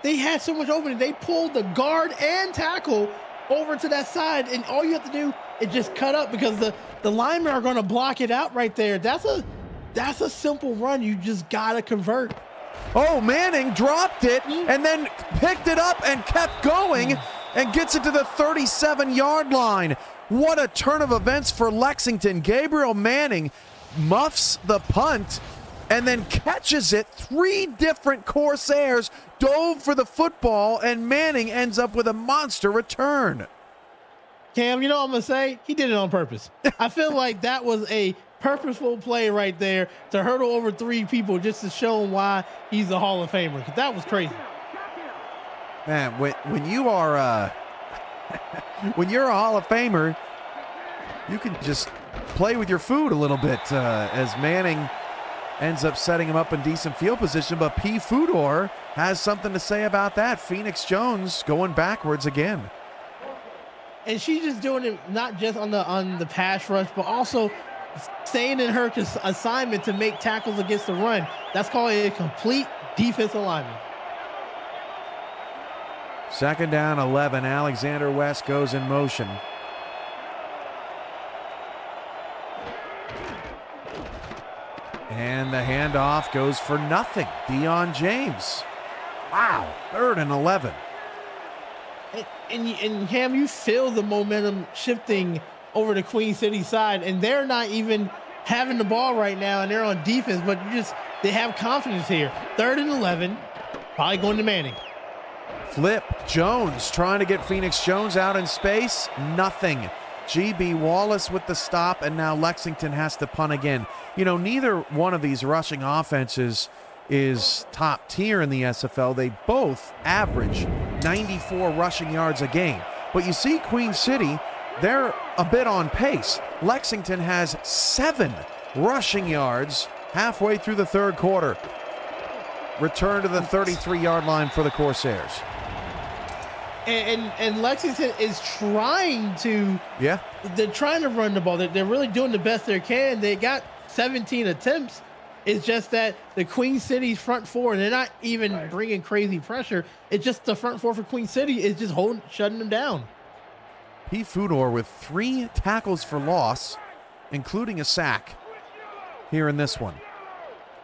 they had so much opening. They pulled the guard and tackle over to that side, and all you have to do is just cut up, because the linemen are going to block it out right there. That's a simple run. You just got to convert. Oh, Manning dropped it and then picked it up and kept going and gets it to the 37-yard line. What a turn of events for Lexington. Gabriel Manning muffs the punt and then catches it. 3 different Corsairs dove for the football, and Manning ends up with a monster return. Cam, you know what I'm going to say? He did it on purpose. I feel like that was a purposeful play right there to hurdle over 3 people just to show him why he's a Hall of Famer. That was crazy. Man, when you are when you're a Hall of Famer, you can just play with your food a little bit, as Manning ends up setting him up in decent field position, but P. Fudor has something to say about that. Phoenix Jones going backwards again. And she's just doing it not just on the pass rush, but also staying in her assignment to make tackles against the run. That's called a complete defensive alignment. 2nd down, 11. Alexander West goes in motion. And the handoff goes for nothing. Deion James. Wow. 3rd and 11. And Cam, you feel the momentum shifting over the Queen City side, and they're not even having the ball right now, and they're on defense, but they have confidence here. 3rd and 11, probably going to Manning. Flip Jones trying to get Phoenix Jones out in space. Nothing. GB Wallace with the stop, and now Lexington has to punt again. You know, neither one of these rushing offenses is top tier in the SFL. They both average 94 rushing yards a game. But you see Queen City, they're a bit on pace. Lexington has 7 rushing yards halfway through the 3rd quarter. Return to the 33-yard line for the Corsairs. And Lexington is trying to, Yeah, they're trying to run the ball. They're really doing the best they can. They got 17 attempts. It's just that the Queen City's front four, they're not even bringing crazy pressure. It's just the front four for Queen City is just shutting them down. P. Fudor with 3 tackles for loss, including a sack here in this one.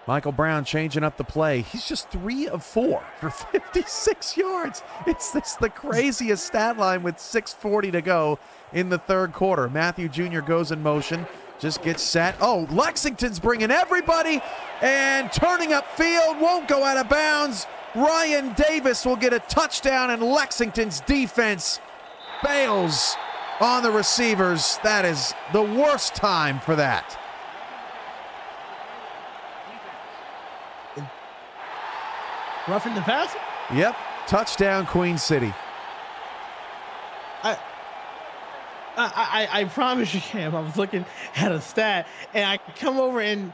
Michael Brown changing up the play. He's just 3 of 4 for 56 yards. It's the craziest stat line with 6:40 to go in the 3rd quarter. Matthew Jr. goes in motion, just gets set. Oh, Lexington's bringing everybody and turning upfield, won't go out of bounds. Ryan Davis will get a touchdown, and Lexington's defense bails on the receivers. That is the worst time for that. Roughing the pass? Yep, touchdown Queen City. I promise you, Cam, I was looking at a stat, and I come over and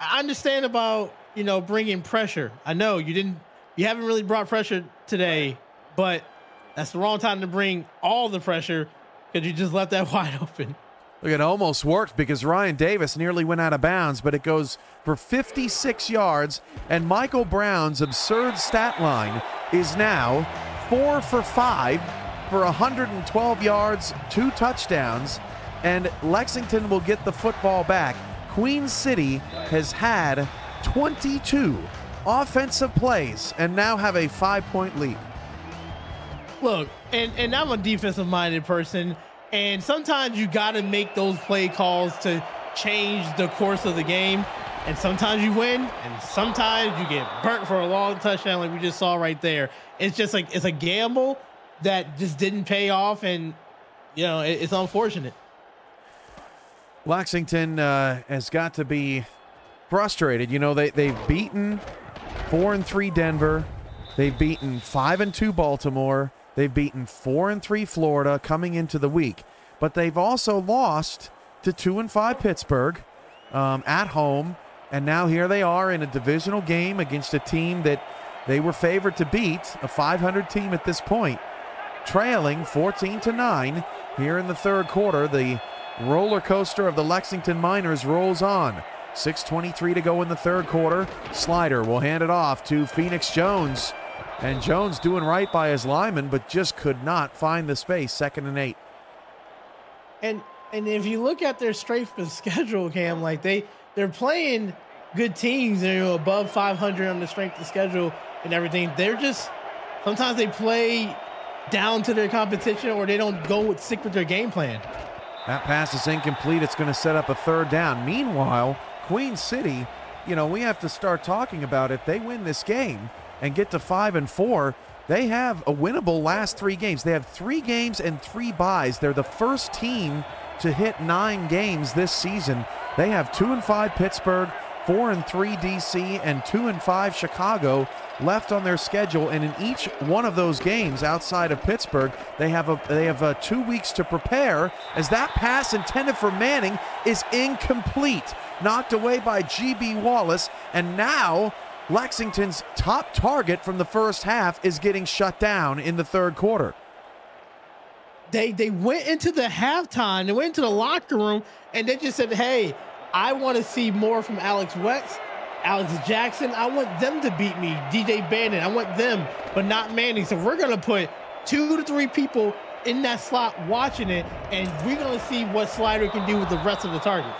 I understand about, bringing pressure. I know you haven't really brought pressure today, but that's the wrong time to bring all the pressure because you just left that wide open. Look, it almost worked because Ryan Davis nearly went out of bounds, but it goes for 56 yards, and Michael Brown's absurd stat line is now 4 for 5 for 112 yards, 2 touchdowns, and Lexington will get the football back. Queen City has had 22 offensive plays and now have a 5-point lead. Look, and I'm a defensive-minded person, and sometimes you got to make those play calls to change the course of the game. And sometimes you win, and sometimes you get burnt for a long touchdown like we just saw right there. It's just like it's a gamble that just didn't pay off, and, it's unfortunate. Lexington has got to be frustrated. They've beaten 4-3 Denver. They've beaten 5-2 Baltimore. They've beaten 4-3 Florida coming into the week, but they've also lost to 2-5 Pittsburgh at home, and now here they are in a divisional game against a team that they were favored to beat, a 500 team at this point, trailing 14-9 here in the 3rd quarter. The roller coaster of the Lexington Miners rolls on. 6:23 to go in the 3rd quarter. Slider will hand it off to Phoenix Jones. And Jones doing right by his lineman, but just could not find the space. 2nd and 8. And if you look at their strength of schedule, Cam, like they're playing good teams. They're above 500 on the strength of schedule and everything. They're just sometimes they play down to their competition, or they don't stick with their game plan. That pass is incomplete. It's going to set up a 3rd down. Meanwhile, Queen City, we have to start talking about if they win this game and get to 5-4, they have a winnable last 3 games. They have 3 games and 3 byes. They're the first team to hit 9 games this season. They have 2-5 Pittsburgh, 4-3 DC, and 2-5 Chicago left on their schedule. And in each one of those games outside of Pittsburgh, they have 2 weeks to prepare, as that pass intended for Manning is incomplete, knocked away by GB Wallace, and now Lexington's top target from the first half is getting shut down in the 3rd quarter. They went into the halftime, they went into the locker room, and they just said, hey, I want to see more from Alex Wex, Alex Jackson. I want them to beat me. DJ Bannon, I want them, but not Manning. So we're going to put 2 to 3 people in that slot watching it, and we're going to see what Slider can do with the rest of the targets.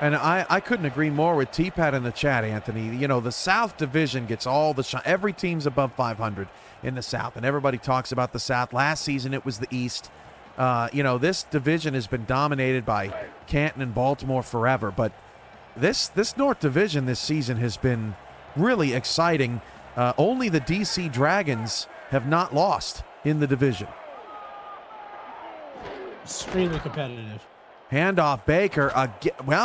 And I couldn't agree more with T-Pat in the chat, Anthony. The South Division gets all the shine. Every team's above 500 in the South, and everybody talks about the South. Last season, it was the East. This division has been dominated by Canton and Baltimore forever, but this North Division this season has been really exciting. Only the DC Dragons have not lost in the division. Extremely competitive. Handoff, Baker.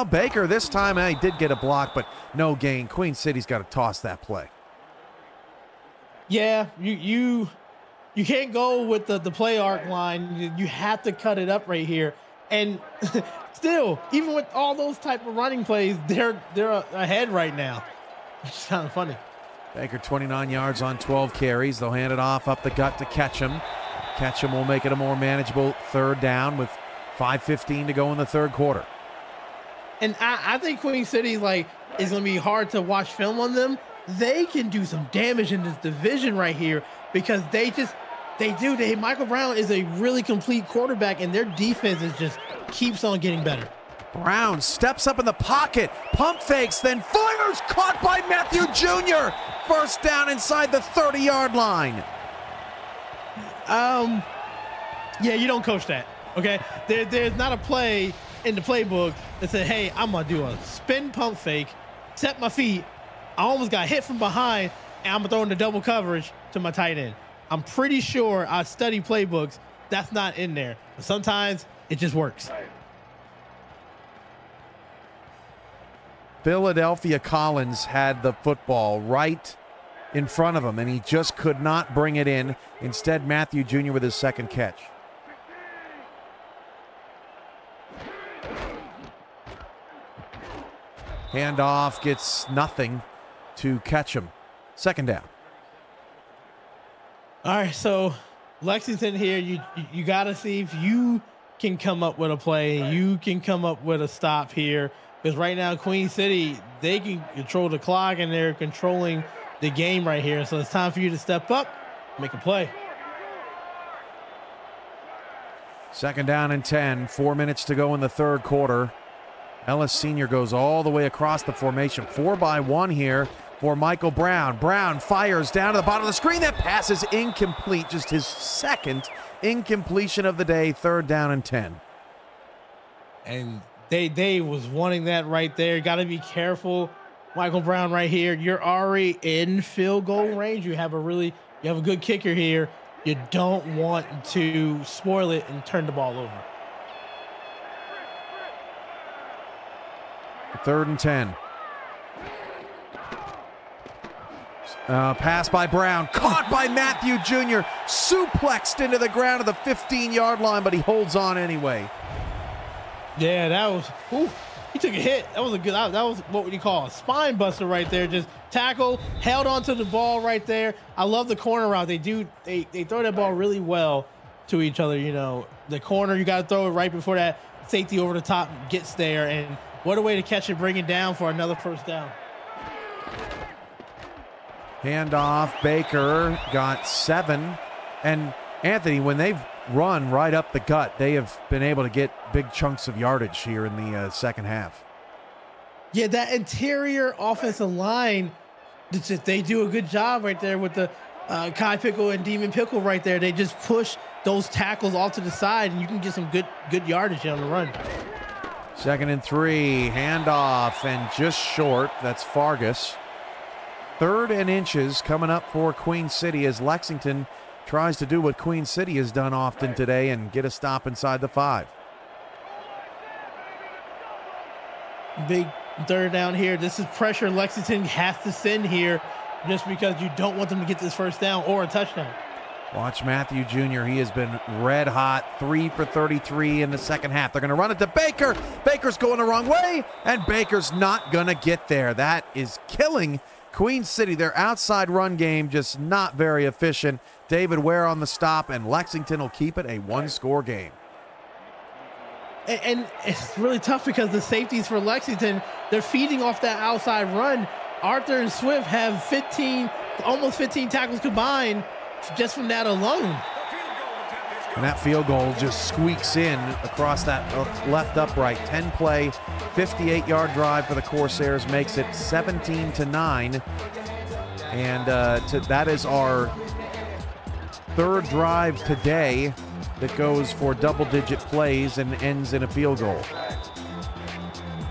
Baker this time he did get a block, but no gain. Queen City's got to toss that play. Yeah, you can't go with the play arc line. You have to cut it up right here. And still, even with all those type of running plays, they're ahead right now. It's kind of funny. Baker 29 yards on 12 carries. They'll hand it off up the gut to Ketchum. Ketchum will make it a more manageable third down with 5:15 to go in the third quarter. And I think Queen City is going to be hard to watch film on them. They can do some damage in this division right here because Michael Brown is a really complete quarterback, and their defense keeps on getting better. Brown steps up in the pocket, pump fakes, then fires, caught by Matthew Jr. First down inside the 30-yard line. Yeah, you don't coach that, okay? There's not a play in the playbook that said, hey, I'm going to do a spin pump fake, set my feet, I almost got hit from behind, and I'm going to throw into double coverage to my tight end. I'm pretty sure I study playbooks. That's not in there. But sometimes it just works. Philadelphia Collins had the football right in front of him, and he just could not bring it in. Instead, Matthew Jr. with his second catch. Handoff gets nothing to Ketchum. Second down. All right, so Lexington here, you got to see if you can come up with a play. You can come up with a stop here. Because right now, Queen City, they can control the clock, and they're controlling the game right here. So it's time for you to step up, make a play. Second down and 10. 4 minutes to go in the third quarter. Ellis Sr. goes all the way across the formation. 4-by-1 here for Michael Brown. Brown fires down to the bottom of the screen. That pass is incomplete. Just his second incompletion of the day. Third down and 10. And they was wanting that right there. Got to be careful. Michael Brown right here. You're already in field goal range. You have a good kicker here. You don't want to spoil it and turn the ball over. Third and 10. Pass by Brown, caught by Matthew Jr., suplexed into the ground at the 15-yard line, but he holds on anyway. Yeah, that was, he took a hit. That was what would you call a spine buster right there. Just tackle, held onto the ball right there. I love the corner route. They throw that ball really well to each other. The corner, you got to throw it right before that safety over the top gets there. And what a way to catch it, bring it down for another first down. Handoff, Baker got 7. And Anthony, when they've run right up the gut, they have been able to get big chunks of yardage here in the second half. Yeah, that interior offensive line, they do a good job right there with the Kai Pickle and Demon Pickle right there. They just push those tackles off to the side, and you can get some good yardage on the run. Second and 3, handoff, and just short. That's Fargus. 3rd and inches coming up for Queen City as Lexington tries to do what Queen City has done often today and get a stop inside the 5. Big third down here. This is pressure Lexington has to send here just because you don't want them to get this first down or a touchdown. Watch Matthew Jr. He has been red hot, 3 for 33 in the second half. They're going to run it to Baker. Baker's going the wrong way, and Baker's not going to get there. That is killing Queen City. Their outside run game just not very efficient. David Ware on the stop, and Lexington will keep it a one-score game. And it's really tough because the safeties for Lexington, they're feeding off that outside run. Arthur and Swift have almost 15 tackles combined just from that alone. And that field goal just squeaks in across that left upright. 10-play, 58-yard drive for the Corsairs makes it 17-9. And that is our third drive today. that goes for double-digit plays and ends in a field goal.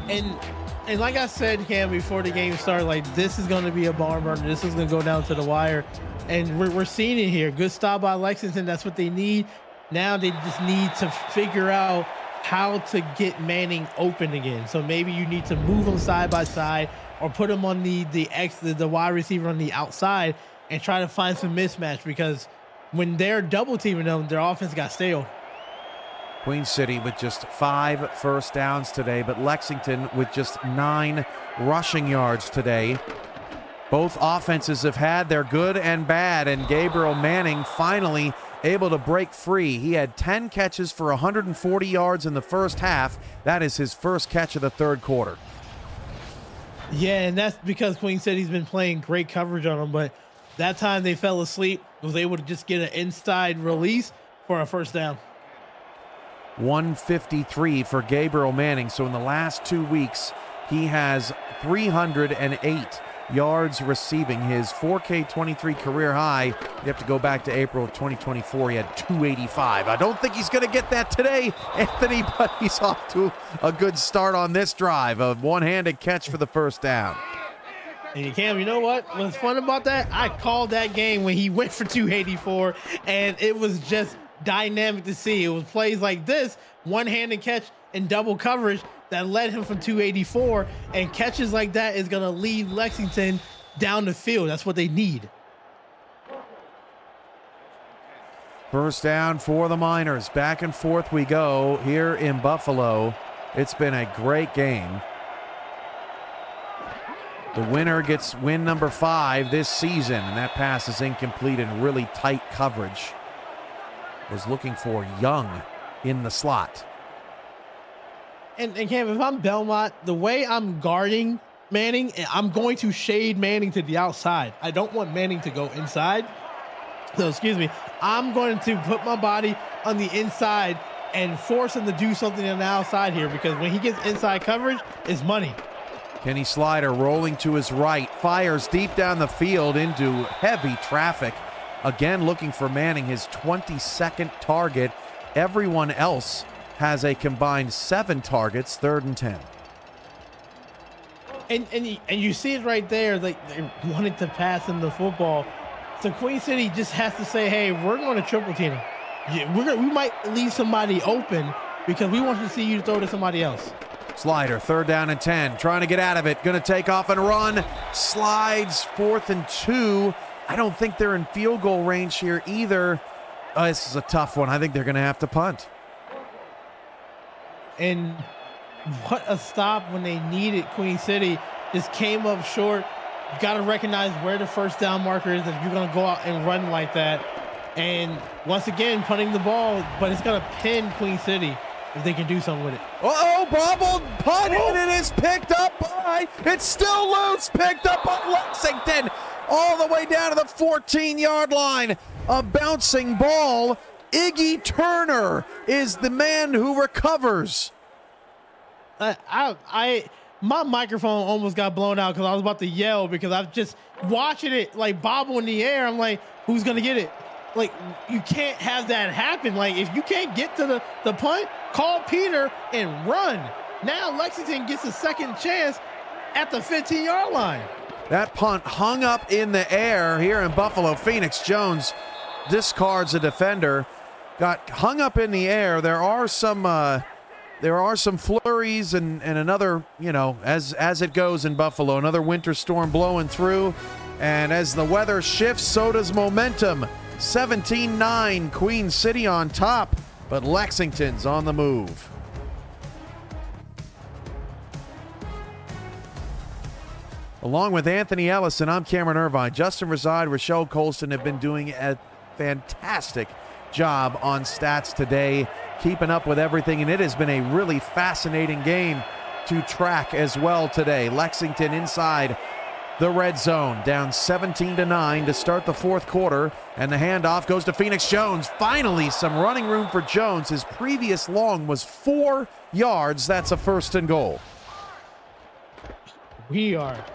And like I said, Cam, before the game started, like, this is going to be a barn burner. This is going to go down to the wire. And we're seeing it here. Good stop by Lexington. That's what they need. Now they just need to figure out how to get Manning open again. So maybe you need to move them side by side or put them on the wide receiver on the outside and try to find some mismatch, because when they're double teaming them, their offense got stale. Queen City with just 5 first downs today, but Lexington with just 9 rushing yards today. Both offenses have had their good and bad, and Gabriel Manning finally able to break free. He had 10 catches for 140 yards in the first half. That is his first catch of the third quarter. Yeah, and that's because Queen City's been playing great coverage on them, but that time they fell asleep, was able to just get an inside release for a first down. 153 for Gabriel Manning. So in the last 2 weeks, he has 308 yards receiving, his 4K23 career high. You have to go back to April of 2024. He had 285. I don't think he's going to get that today, Anthony, but he's off to a good start on this drive. A one-handed catch for the first down. And Cam, you know what? What's fun about that? I called that game when he went for 284, and it was just dynamic to see. It was plays like this, one-handed catch and double coverage, that led him from 284, and catches like that is going to lead Lexington down the field. That's what they need. First down for the Miners. Back and forth we go here in Buffalo. It's been a great game. The winner gets win number 5 this season, and that pass is incomplete in really tight coverage. Was looking for Young in the slot. And Cam, if I'm Belmont, the way I'm guarding Manning, I'm going to shade Manning to the outside. I don't want Manning to go inside. So, excuse me, I'm going to put my body on the inside and force him to do something on the outside here, because when he gets inside coverage, it's money. Kenny Slider rolling to his right, fires deep down the field into heavy traffic. Again, looking for Manning, his 22nd target. Everyone else has a combined 7 targets, 3rd and 10. And you see it right there, like they wanted to pass him the football. So Queen City just has to say, hey, we're going to triple team him. Yeah, we might leave somebody open because we want to see you throw to somebody else. Slider, 3rd down and 10, trying to get out of it, going to take off and run, slides, 4th and 2. I don't think they're in field goal range here either. This is a tough one. I think they're going to have to punt. And what a stop when they needed. Queen City just came up short. You got to recognize where the first down marker is if you're going to go out and run like that. And once again, punting the ball, but it's going to pin Queen City if they can do something with it. Uh-oh, bobbled, punt, and it is picked up by, it's still loose, picked up by Lexington, all the way down to the 14-yard line. A bouncing ball. Iggy Turner is the man who recovers. My microphone almost got blown out because I was about to yell, because I'm just watching it like bobble in the air. I'm like, who's going to get it? Like, you can't have that happen. Like, if you can't get to the punt, call Peter and run. Now Lexington gets a second chance at the 15-yard line. That punt hung up in the air here in Buffalo. Phoenix Jones discards a defender. Got hung up in the air. There are some flurries and another, as it goes in Buffalo, another winter storm blowing through. And as the weather shifts, so does momentum. 17-9, Queen City on top, but Lexington's on the move. Along with Anthony Ellison, I'm Cameron Irvine. Justin Reside, Rochelle Colston have been doing a fantastic job on stats today, keeping up with everything, and it has been a really fascinating game to track as well today. Lexington inside the red zone, down 17-9 to start the fourth quarter, and the handoff goes to Phoenix Jones. Finally, some running room for Jones. His previous long was 4 yards. That's a 1st and goal.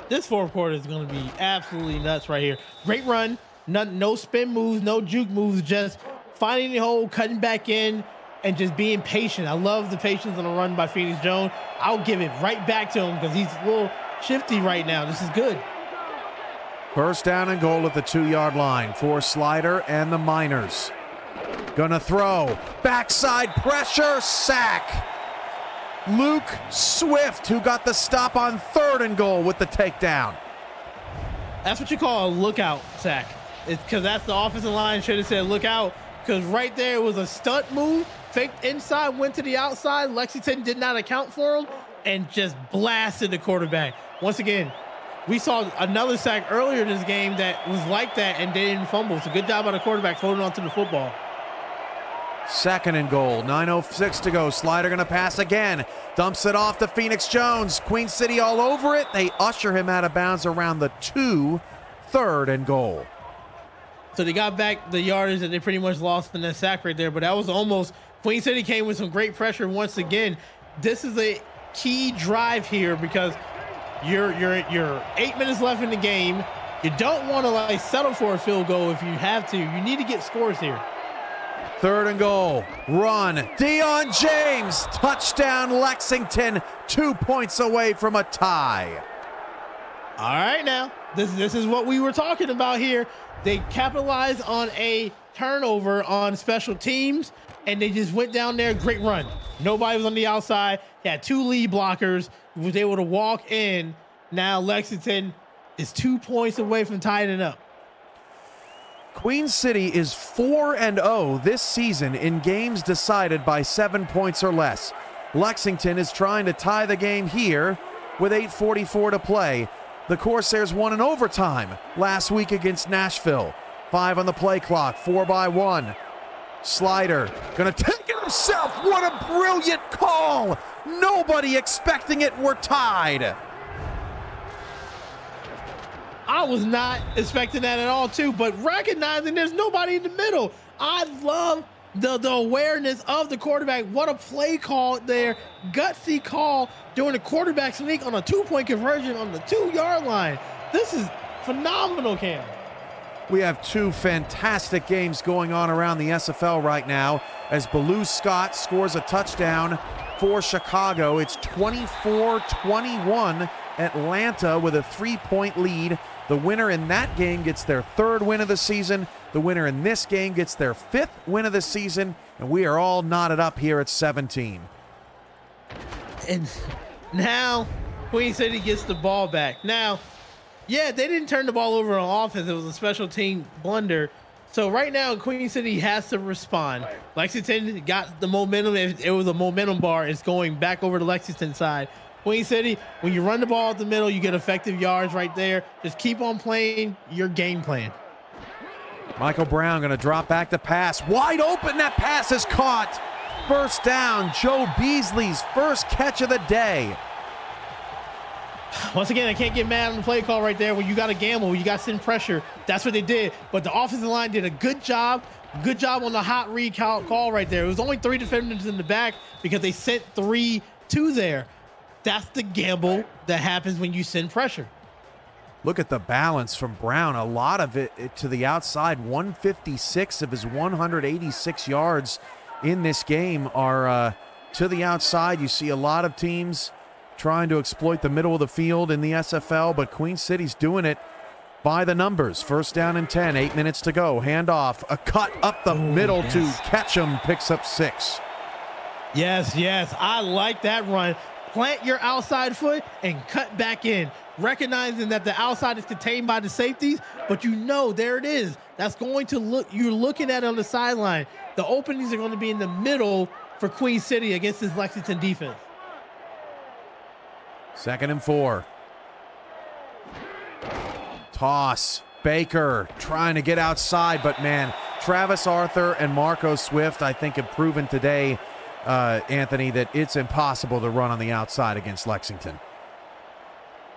This fourth quarter is going to be absolutely nuts right here. Great run, no spin moves, no juke moves, just finding the hole, cutting back in, and just being patient. I love the patience on the run by Phoenix Jones. I'll give it right back to him because he's a little shifty right now. This is good. First down and goal at the 2-yard line for Slider and the Miners. Gonna throw. Backside pressure. Sack. Luke Swift, who got the stop on 3rd and goal with the takedown. That's what you call a lookout sack. It's because that's the offensive line should have said look out, because right there was a stunt move, faked inside, went to the outside. Lexington did not account for him and just blasted the quarterback. Once again, we saw another sack earlier in this game that was like that and they didn't fumble. It's a good job by the quarterback holding on to the football. 2nd and goal, 9:06 to go. Slider gonna pass again. Dumps it off to Phoenix Jones. Queen City all over it. They usher him out of bounds around the 2, 3rd and goal. So they got back the yardage that they pretty much lost in that sack right there, but that was almost, Queen City came with some great pressure once again. This is a key drive here because you're 8 minutes left in the game. You don't want to like settle for a field goal if you have to. You need to get scores here. 3rd and goal, run, Deion James, touchdown Lexington, 2 points away from a tie. All right, now, this is what we were talking about here. They capitalized on a turnover on special teams, and they just went down there, great run. Nobody was on the outside. They had 2 lead blockers, was able to walk in. Now Lexington is 2 points away from tying it up. Queen City is 4-0 this season in games decided by 7 points or less. Lexington is trying to tie the game here with 8:44 to play. The Corsairs won in overtime last week against Nashville. 5 on the play clock, 4-1. Slider gonna take it himself. What a brilliant call. Nobody expecting it. We're tied. I was not expecting that at all, too, but recognizing there's nobody in the middle. I love the awareness of the quarterback. What a play call there. Gutsy call during the quarterback sneak on a 2-point conversion on the 2-yard line. This is phenomenal, Cam. We have 2 fantastic games going on around the SFL right now as Baloo Scott scores a touchdown for Chicago. It's 24-21, Atlanta with a 3-point lead. The winner in that game gets their 3rd win of the season. The winner in this game gets their 5th win of the season. And we are all knotted up here at 17. And now Queen City gets the ball back. Now, yeah, they didn't turn the ball over on offense. It was a special team blunder. So right now, Queen City has to respond. Lexington got the momentum. It was a momentum bar. It's going back over to Lexington side. Queen City, when you run the ball up the middle, you get effective yards right there. Just keep on playing your game plan. Michael Brown going to drop back to pass. Wide open. That pass is caught. First down. Joe Beasley's first catch of the day. Once again, I can't get mad on the play call right there when you got to gamble, when you got to send pressure. That's what they did. But the offensive line did a good job. Good job on the hot read call right there. It was only 3 defenders in the back because they sent 3 to there. That's the gamble that happens when you send pressure. Look at the balance from Brown. A lot of it to the outside. 156 of his 186 yards in this game are to the outside. You see a lot of teams trying to exploit the middle of the field in the SFL, but Queen City's doing it by the numbers. First down and 10, 8 minutes to go. Handoff, a cut up the middle to Ketchum, picks up 6. Yes, I like that run. Plant your outside foot and cut back in, recognizing that the outside is contained by the safeties, but you know there it is. That's going to look, you're looking at it on the sideline. The openings are going to be in the middle for Queen City against this Lexington defense. 2nd and 4. Toss. Baker trying to get outside, but man, Travis Arthur and Marco Swift, I think, have proven today, Anthony, that it's impossible to run on the outside against Lexington.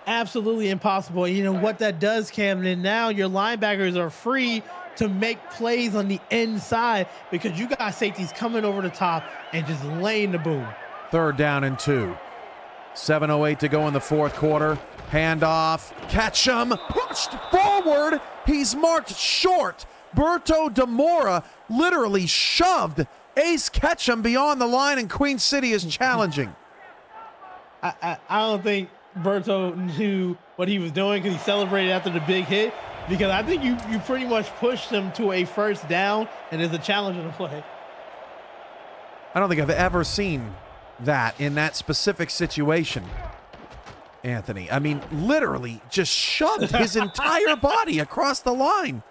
Absolutely impossible. You know what that does, Camden? Now your linebackers are free to make plays on the inside because you got safeties coming over the top and just laying the boom. 3rd down and 2. 7:08 to go in the 4th quarter. Handoff. Ketchum pushed forward. He's marked short. Berto Demora literally shoved Ace Ketchum beyond the line, and Queen City is challenging. I don't think Berto knew what he was doing because he celebrated after the big hit, because I think you pretty much pushed him to a first down, and there's a challenge on the play. I don't think I've ever seen that in that specific situation, Anthony. I mean, literally just shoved his entire body across the line.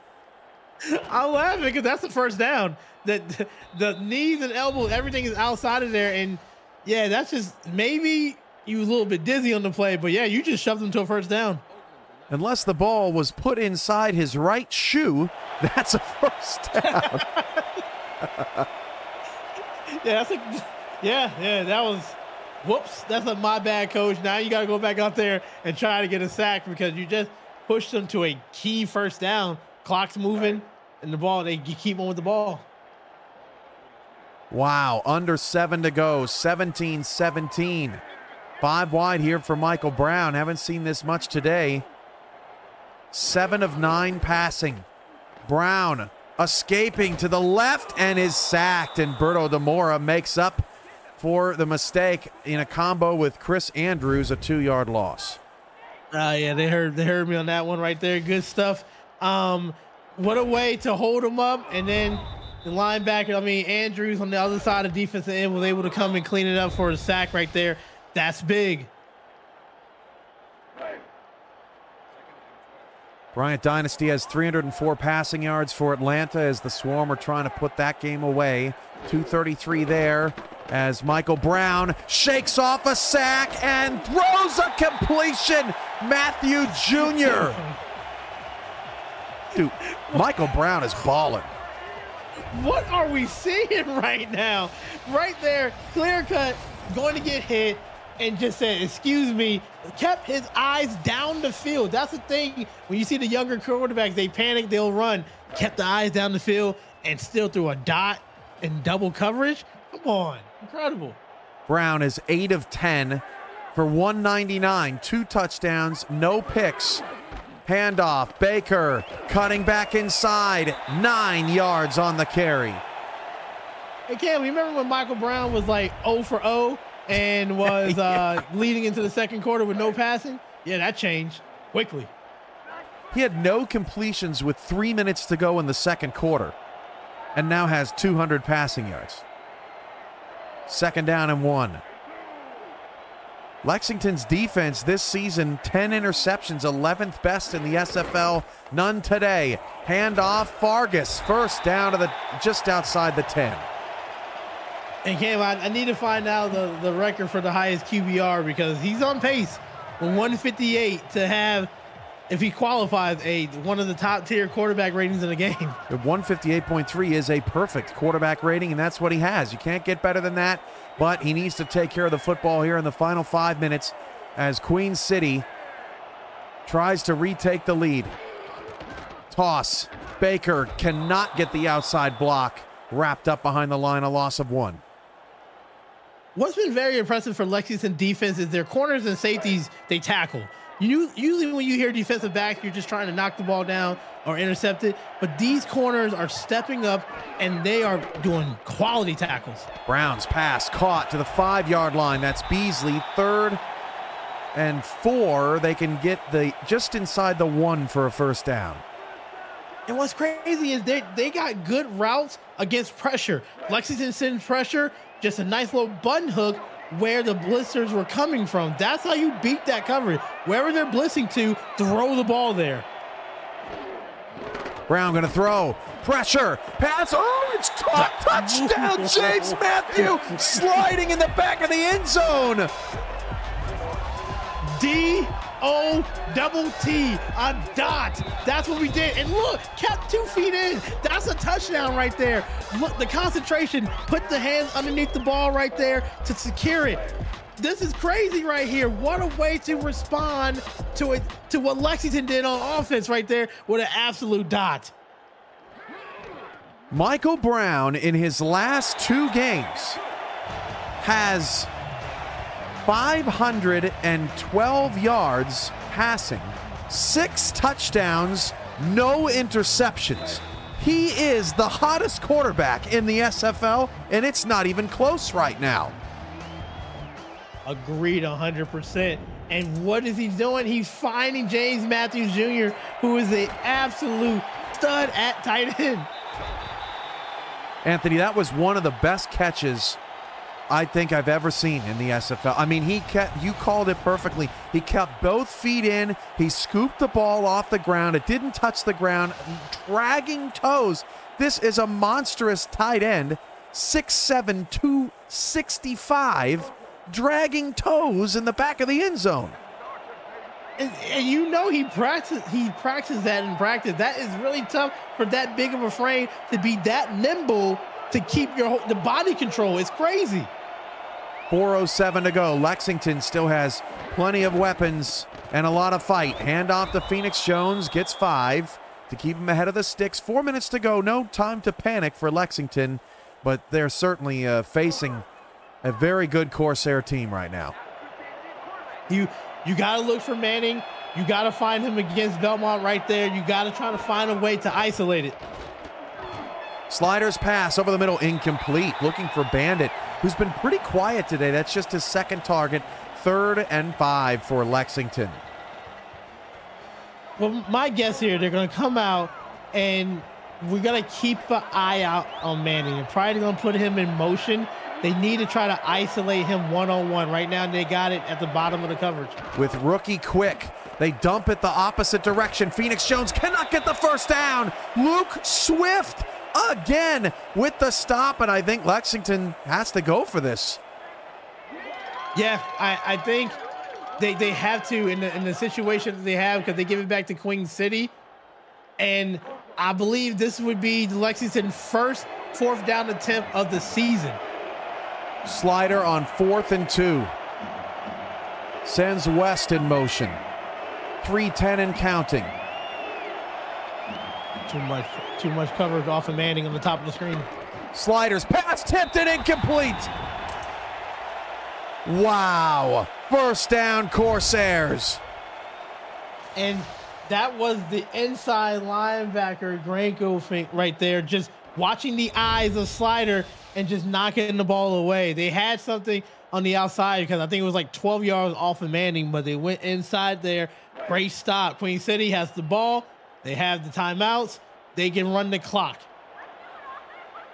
I'm laughing because that's the first down. The knees and elbows, everything is outside of there, and yeah, that's just maybe he was a little bit dizzy on the play, but yeah, you just shoved him to a first down. Unless the ball was put inside his right shoe, that's a first down. That was, whoops, that's a my bad, coach. Now you got to go back out there and try to get a sack because you just pushed them to a key first down. Clock's moving, and the ball, you keep on with the ball. Wow, under 7 to go, 17-17. 5 wide here for Michael Brown. Haven't seen this much today. 7 of 9 passing. Brown escaping to the left and is sacked, and Berto Demora makes up for the mistake in a combo with Chris Andrews, a 2-yard loss. Yeah, they heard me on that one right there. Good stuff. What a way to hold him up, and then the linebacker, Andrews on the other side of defensive end was able to come and clean it up for a sack right there. That's big. Bryant Dynasty has 304 passing yards for Atlanta as the Swarm are trying to put that game away. 233 there as Michael Brown shakes off a sack and throws a completion. Matthew Jr. Dude, Michael Brown is balling. What are we seeing right now? Right there, clear cut, going to get hit, and just said, excuse me, kept his eyes down the field. That's the thing. When you see the younger quarterbacks, they panic, they'll run. Kept the eyes down the field and still threw a dot in double coverage. Come on. Incredible. Brown is 8 of 10 for 199, 2 touchdowns, no picks. Handoff, Baker cutting back inside, 9 yards on the carry. Hey, Cam, you remember when Michael Brown was like 0 for 0 and was leading into the second quarter with no passing? Yeah, that changed quickly. He had no completions with 3 minutes to go in the second quarter and now has 200 passing yards. 2nd down and 1. Lexington's defense this season, 10 interceptions, 11th best in the SFL, none today. Handoff, Fargus, first down to just outside the 10. And Cam, I need to find out the record for the highest QBR because he's on pace with 158 to have, if he qualifies, one of the top tier quarterback ratings in the game. The 158.3 is a perfect quarterback rating, and that's what he has. You can't get better than that, but he needs to take care of the football here in the final 5 minutes as Queen City tries to retake the lead. Toss. Baker cannot get the outside block. Wrapped up behind the line, a loss of 1. What's been very impressive for Lexington defense is their corners and safeties, they tackle. Usually when you hear defensive backs, you're just trying to knock the ball down or intercept it. But these corners are stepping up, and they are doing quality tackles. Brown's pass caught to the 5-yard line. That's Beasley. 3rd and 4. They can get just inside the 1 for a first down. And what's crazy is they got good routes against pressure. Lexington sends pressure, just a nice little button hook where the blitzers were coming from. That's how you beat that coverage. Wherever they're blitzing to, throw the ball there. Brown going to throw. Pressure. Pass. Oh, it's caught. Touchdown, James Matthew. Sliding in the back of the end zone. D-O-double-T, a dot. That's what we did. And look, kept 2 feet in. That's a touchdown right there. Look, the concentration, put the hands underneath the ball right there to secure it. This is crazy right here. What a way to respond to it, to what Lexington did on offense right there with an absolute dot. Michael Brown in his last 2 games has 512 yards passing, 6 touchdowns, no interceptions. He is the hottest quarterback in the SFL, and it's not even close right now. Agreed 100%. And what is he doing? He's finding James Matthews Jr., who is an absolute stud at tight end. Anthony, that was one of the best catches I think I've ever seen in the SFL. I mean, you called it perfectly. He kept both feet in. He scooped the ball off the ground. It didn't touch the ground. Dragging toes. This is a monstrous tight end. 6'7", 265, dragging toes in the back of the end zone. And you know he practiced that in practice. That is really tough for that big of a frame to be that nimble to keep the body control. It's crazy. 4:07 to go. Lexington still has plenty of weapons and a lot of fight. Handoff to Phoenix Jones, gets 5 to keep him ahead of the sticks. 4 minutes to go. No time to panic for Lexington, but they're certainly facing a very good Corsair team right now. You got to look for Manning. You got to find him against Belmont right there. You got to try to find a way to isolate it. Sliders pass over the middle, incomplete. Looking for Bandit, who's been pretty quiet today. That's just his second target. 3rd and 5 for Lexington. Well, my guess here, they're going to come out and we're going to keep an eye out on Manning. They're probably going to put him in motion. They need to try to isolate him one-on-one. Right now, they got it at the bottom of the coverage. With rookie Quick, they dump it the opposite direction. Phoenix Jones cannot get the first down. Luke Swift again with the stop, and I think Lexington has to go for this. Yeah, I think they have to in the situation that they have, because they give it back to Queen City. And I believe this would be Lexington's first 4th down attempt of the season. Slider on 4th and 2. Sends West in motion. 3:10 and counting. Too much coverage off of Manning on the top of the screen. Sliders pass tipped and incomplete. Wow. First down, Corsairs. And that was the inside linebacker, Granko, right there, just watching the eyes of Slider and just knocking the ball away. They had something on the outside because I think it was like 12 yards off of Manning, but they went inside there. Great stop. Queen City has the ball. They have the timeouts. They can run the clock.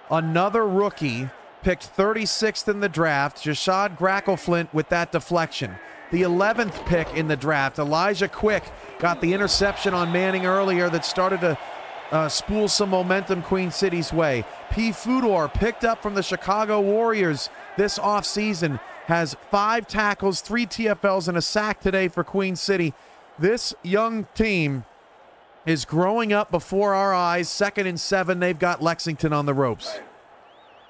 Another rookie picked 36th in the draft, Jashad Grackleflint with that deflection. The 11th pick in the draft, Elijah Quick, got the interception on Manning earlier that started to spool some momentum Queen City's way. P. Fudor, picked up from the Chicago Warriors this offseason, has 5 tackles, 3 TFLs, and a sack today for Queen City. This young team is growing up before our eyes. 2nd and 7, they've got Lexington on the ropes.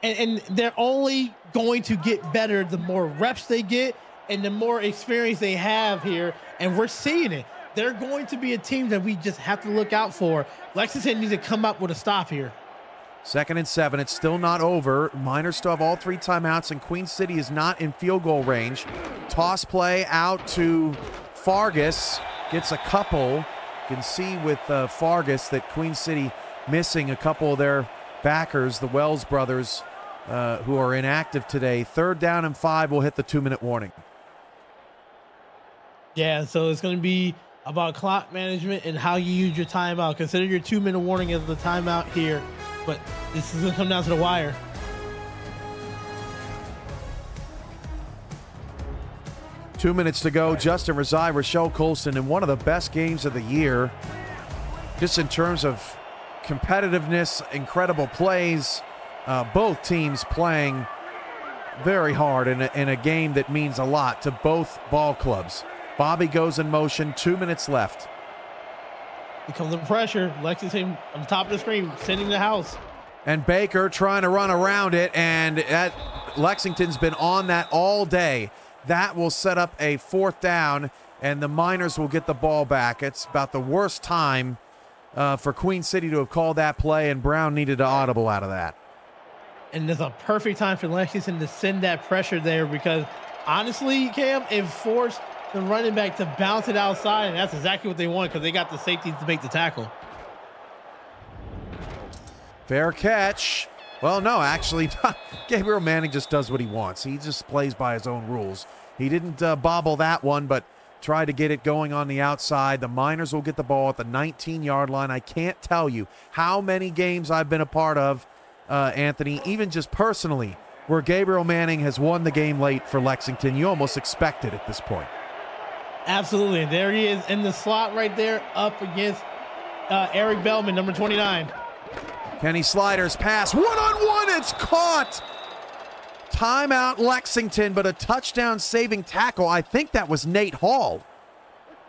And they're only going to get better the more reps they get and the more experience they have here. And we're seeing it. They're going to be a team that we just have to look out for. Lexington needs to come up with a stop here. 2nd and 7, it's still not over. Miners still have all 3 timeouts, and Queen City is not in field goal range. Toss play out to Fargus. Gets a couple. You can see with Fargus that Queen City missing a couple of their backers, the Wells brothers, who are inactive today. 3rd down and 5 will hit the 2-minute warning. Yeah, so it's going to be about clock management and how you use your timeout. Consider your 2-minute warning as the timeout here, but this is going to come down to the wire. Two minutes to go. Justin Rezai, Rochelle Colston in one of the best games of the year. Just in terms of competitiveness, incredible plays. Both teams playing very hard in a game that means a lot to both ball clubs. Bobby goes in motion. 2 minutes left. Here comes the pressure. Lexington on the top of the screen, sending the house. And Baker trying to run around it, and Lexington's been on that all day. That will set up a 4th down, and the Miners will get the ball back. It's about the worst time for Queen City to have called that play, and Brown needed an audible out of that. And there's a perfect time for Lexington to send that pressure there, because honestly, Cam, it forced the running back to bounce it outside, and that's exactly what they want because they got the safety to make the tackle. Fair catch. Well, no, actually, Gabriel Manning just does what he wants. He just plays by his own rules. He didn't bobble that one, but tried to get it going on the outside. The Miners will get the ball at the 19-yard line. I can't tell you how many games I've been a part of, Anthony, even just personally, where Gabriel Manning has won the game late for Lexington. You almost expect it at this point. Absolutely. There he is in the slot right there up against Eric Bellman, number 29. Kenny Slider's pass, one-on-one, it's caught. Timeout Lexington, but a touchdown saving tackle. I think that was Nate Hall.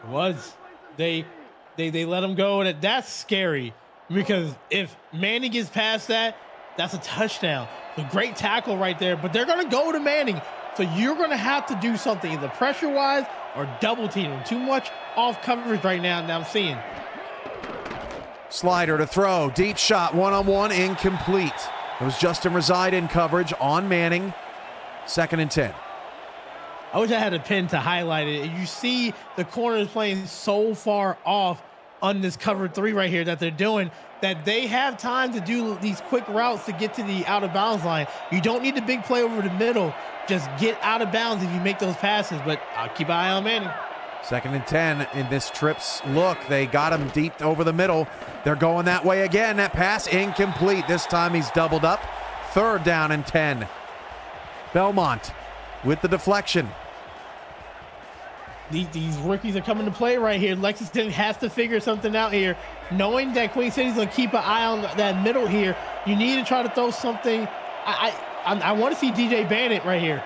It was. They let him go, and that's scary because if Manning gets past that, that's a touchdown. A great tackle right there, but they're going to go to Manning. So you're going to have to do something either pressure-wise or double team. Too much off coverage right now that I'm seeing. Slider to throw, deep shot, one-on-one, incomplete. It was Justin Reside in coverage on Manning. 2nd and 10. I wish I had a pen to highlight it. You see the corners playing so far off on this cover 3 right here that they're doing that they have time to do these quick routes to get to the out-of-bounds line. You don't need the big play over the middle. Just get out of bounds if you make those passes, but I'll keep an eye on Manning. 2nd and 10 in this trips look. They got him deep over the middle. They're going that way again. That pass incomplete. This time he's doubled up. 3rd down and 10. Belmont with the deflection. These rookies are coming to play right here. Lexington has to figure something out here. Knowing that Queen City's going to keep an eye on that middle here, you need to try to throw something. I want to see DJ Bandit right here.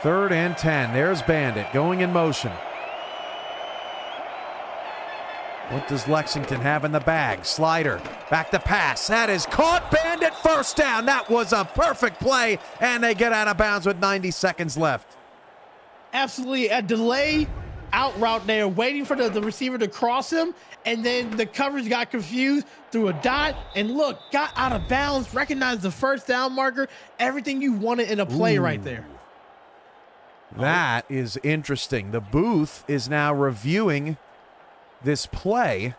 3rd and 10. There's Bandit going in motion. What does Lexington have in the bag? Slider, back to pass. That is caught. Bandit, 1st down. That was a perfect play, and they get out of bounds with 90 seconds left. Absolutely a delay out route there, waiting for the receiver to cross him, and then the coverage got confused through a dot, and look, got out of bounds, recognized the 1st down marker, everything you wanted in a play right there. That is interesting. The booth is now reviewing this play.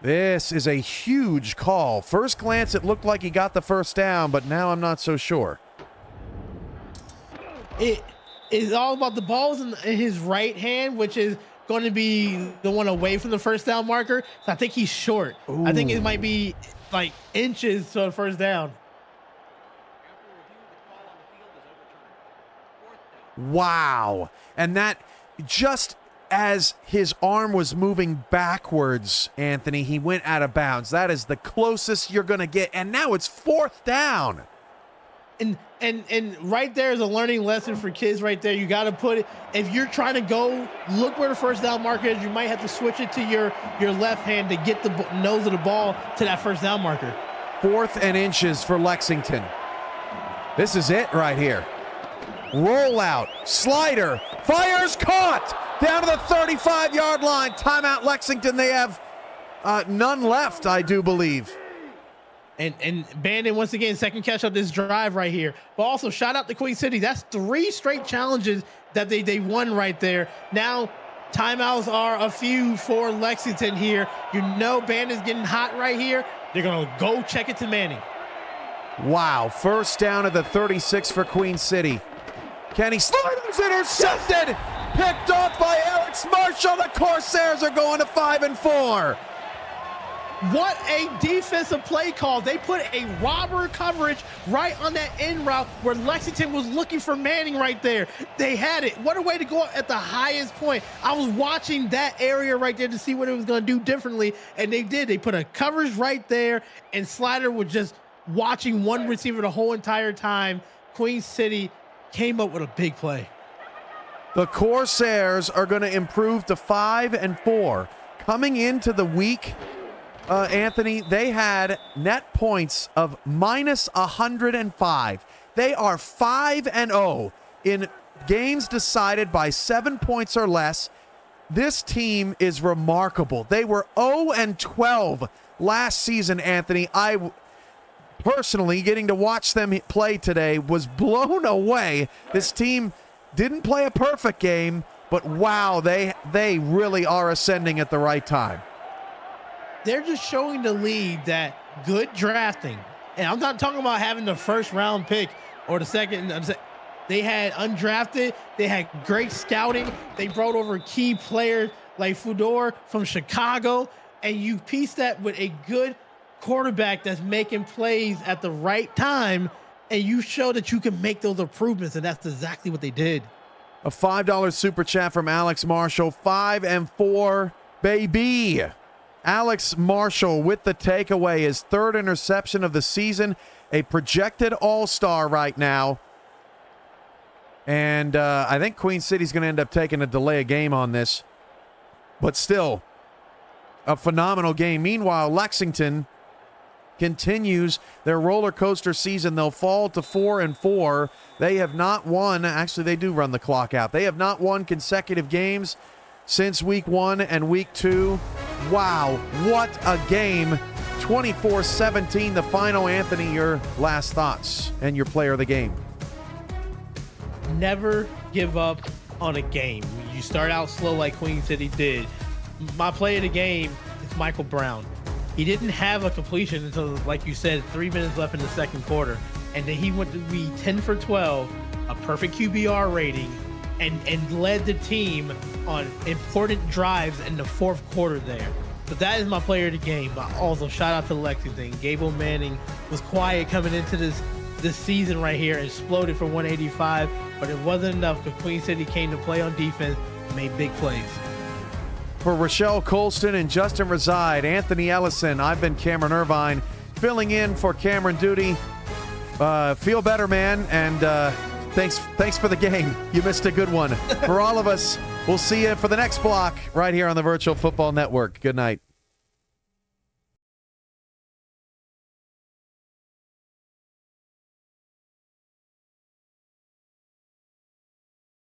This is a huge call. First glance, it looked like he got the 1st down, but now I'm not so sure. It is all about the balls in his right hand, which is going to be the one away from the 1st down marker. So I think he's short. Ooh. I think it might be like inches to the 1st down. Wow. And that just as his arm was moving backwards, Anthony, he went out of bounds. That is the closest you're going to get. And now it's 4th down. And right there is a learning lesson for kids right there. You got to put it, if you're trying to go look where the 1st down marker is, you might have to switch it to your left hand to get the nose of the ball to that 1st down marker. 4th and inches for Lexington. This is it right here. Rollout, Slider, fires, caught, down to the 35-yard line. Timeout Lexington. They have none left, I do believe. And Bandit, once again, 2nd catch of this drive right here. But also, shout out to Queen City. That's 3 straight challenges that they won right there. Now, timeouts are a few for Lexington here. You know Bandit's getting hot right here. They're going to go check it to Manning. Wow, 1st down at the 36 for Queen City. Kenny Slider's intercepted. Picked off by Eric Marshall. The Corsairs are going to 5-4. What a defensive play call. They put a robber coverage right on that end route where Lexington was looking for Manning right there. They had it. What a way to go at the highest point. I was watching that area right there to see what it was going to do differently, and they did. They put a coverage right there, and Slider was just watching one receiver the whole entire time. Queen City came up with a big play. The Corsairs are going to improve to 5-4. Coming into the week, Anthony, they had net points of minus 105. They are 5-0 in games decided by 7 points or less. This team is remarkable. They were 0-12 last season, Anthony. I personally, getting to watch them play today, was blown away. This team didn't play a perfect game, but wow, they really are ascending at the right time. they're just showing the league that good drafting, and I'm not talking about having the first round pick or the second. They had undrafted. They had great scouting. They brought over key players like Fedor from Chicago, and you piece that with a good quarterback that's making plays at the right time, and you show that you can make those improvements, and that's exactly what they did. A $5 super chat from Alex Marshall. 5-4, baby. Alex Marshall with the takeaway, his third interception of the season, a projected all-star right now. And I think Queen City's going to end up taking a delay of game on this. But still, a phenomenal game. Meanwhile, Lexington continues their roller coaster season. They'll fall to 4-4. They have not won. Actually, they do run the clock out. They have not won consecutive games since week 1 and week 2. Wow, what a game. 24-17, the final. Anthony, your last thoughts and your player of the game. Never give up on a game. You start out slow like Queen City did. My play of the game is Michael Brown. He didn't have a completion until, like you said, 3 minutes left in the second quarter. And then he went to be 10 for 12, a perfect QBR rating, and led the team on important drives in the fourth quarter there. So that is my player of the game. But also, shout out to Lexington. Gable Manning was quiet coming into this season right here, exploded for 185, but it wasn't enough because Queen City came to play on defense and made big plays. For Rochelle Colston and Justin Reside, Anthony Ellison, I've been Cameron Irvine, filling in for Cameron Duty. Feel better, man, and thanks for the game. You missed a good one. For all of us, we'll see you for the next block right here on the Virtual Football Network. Good night.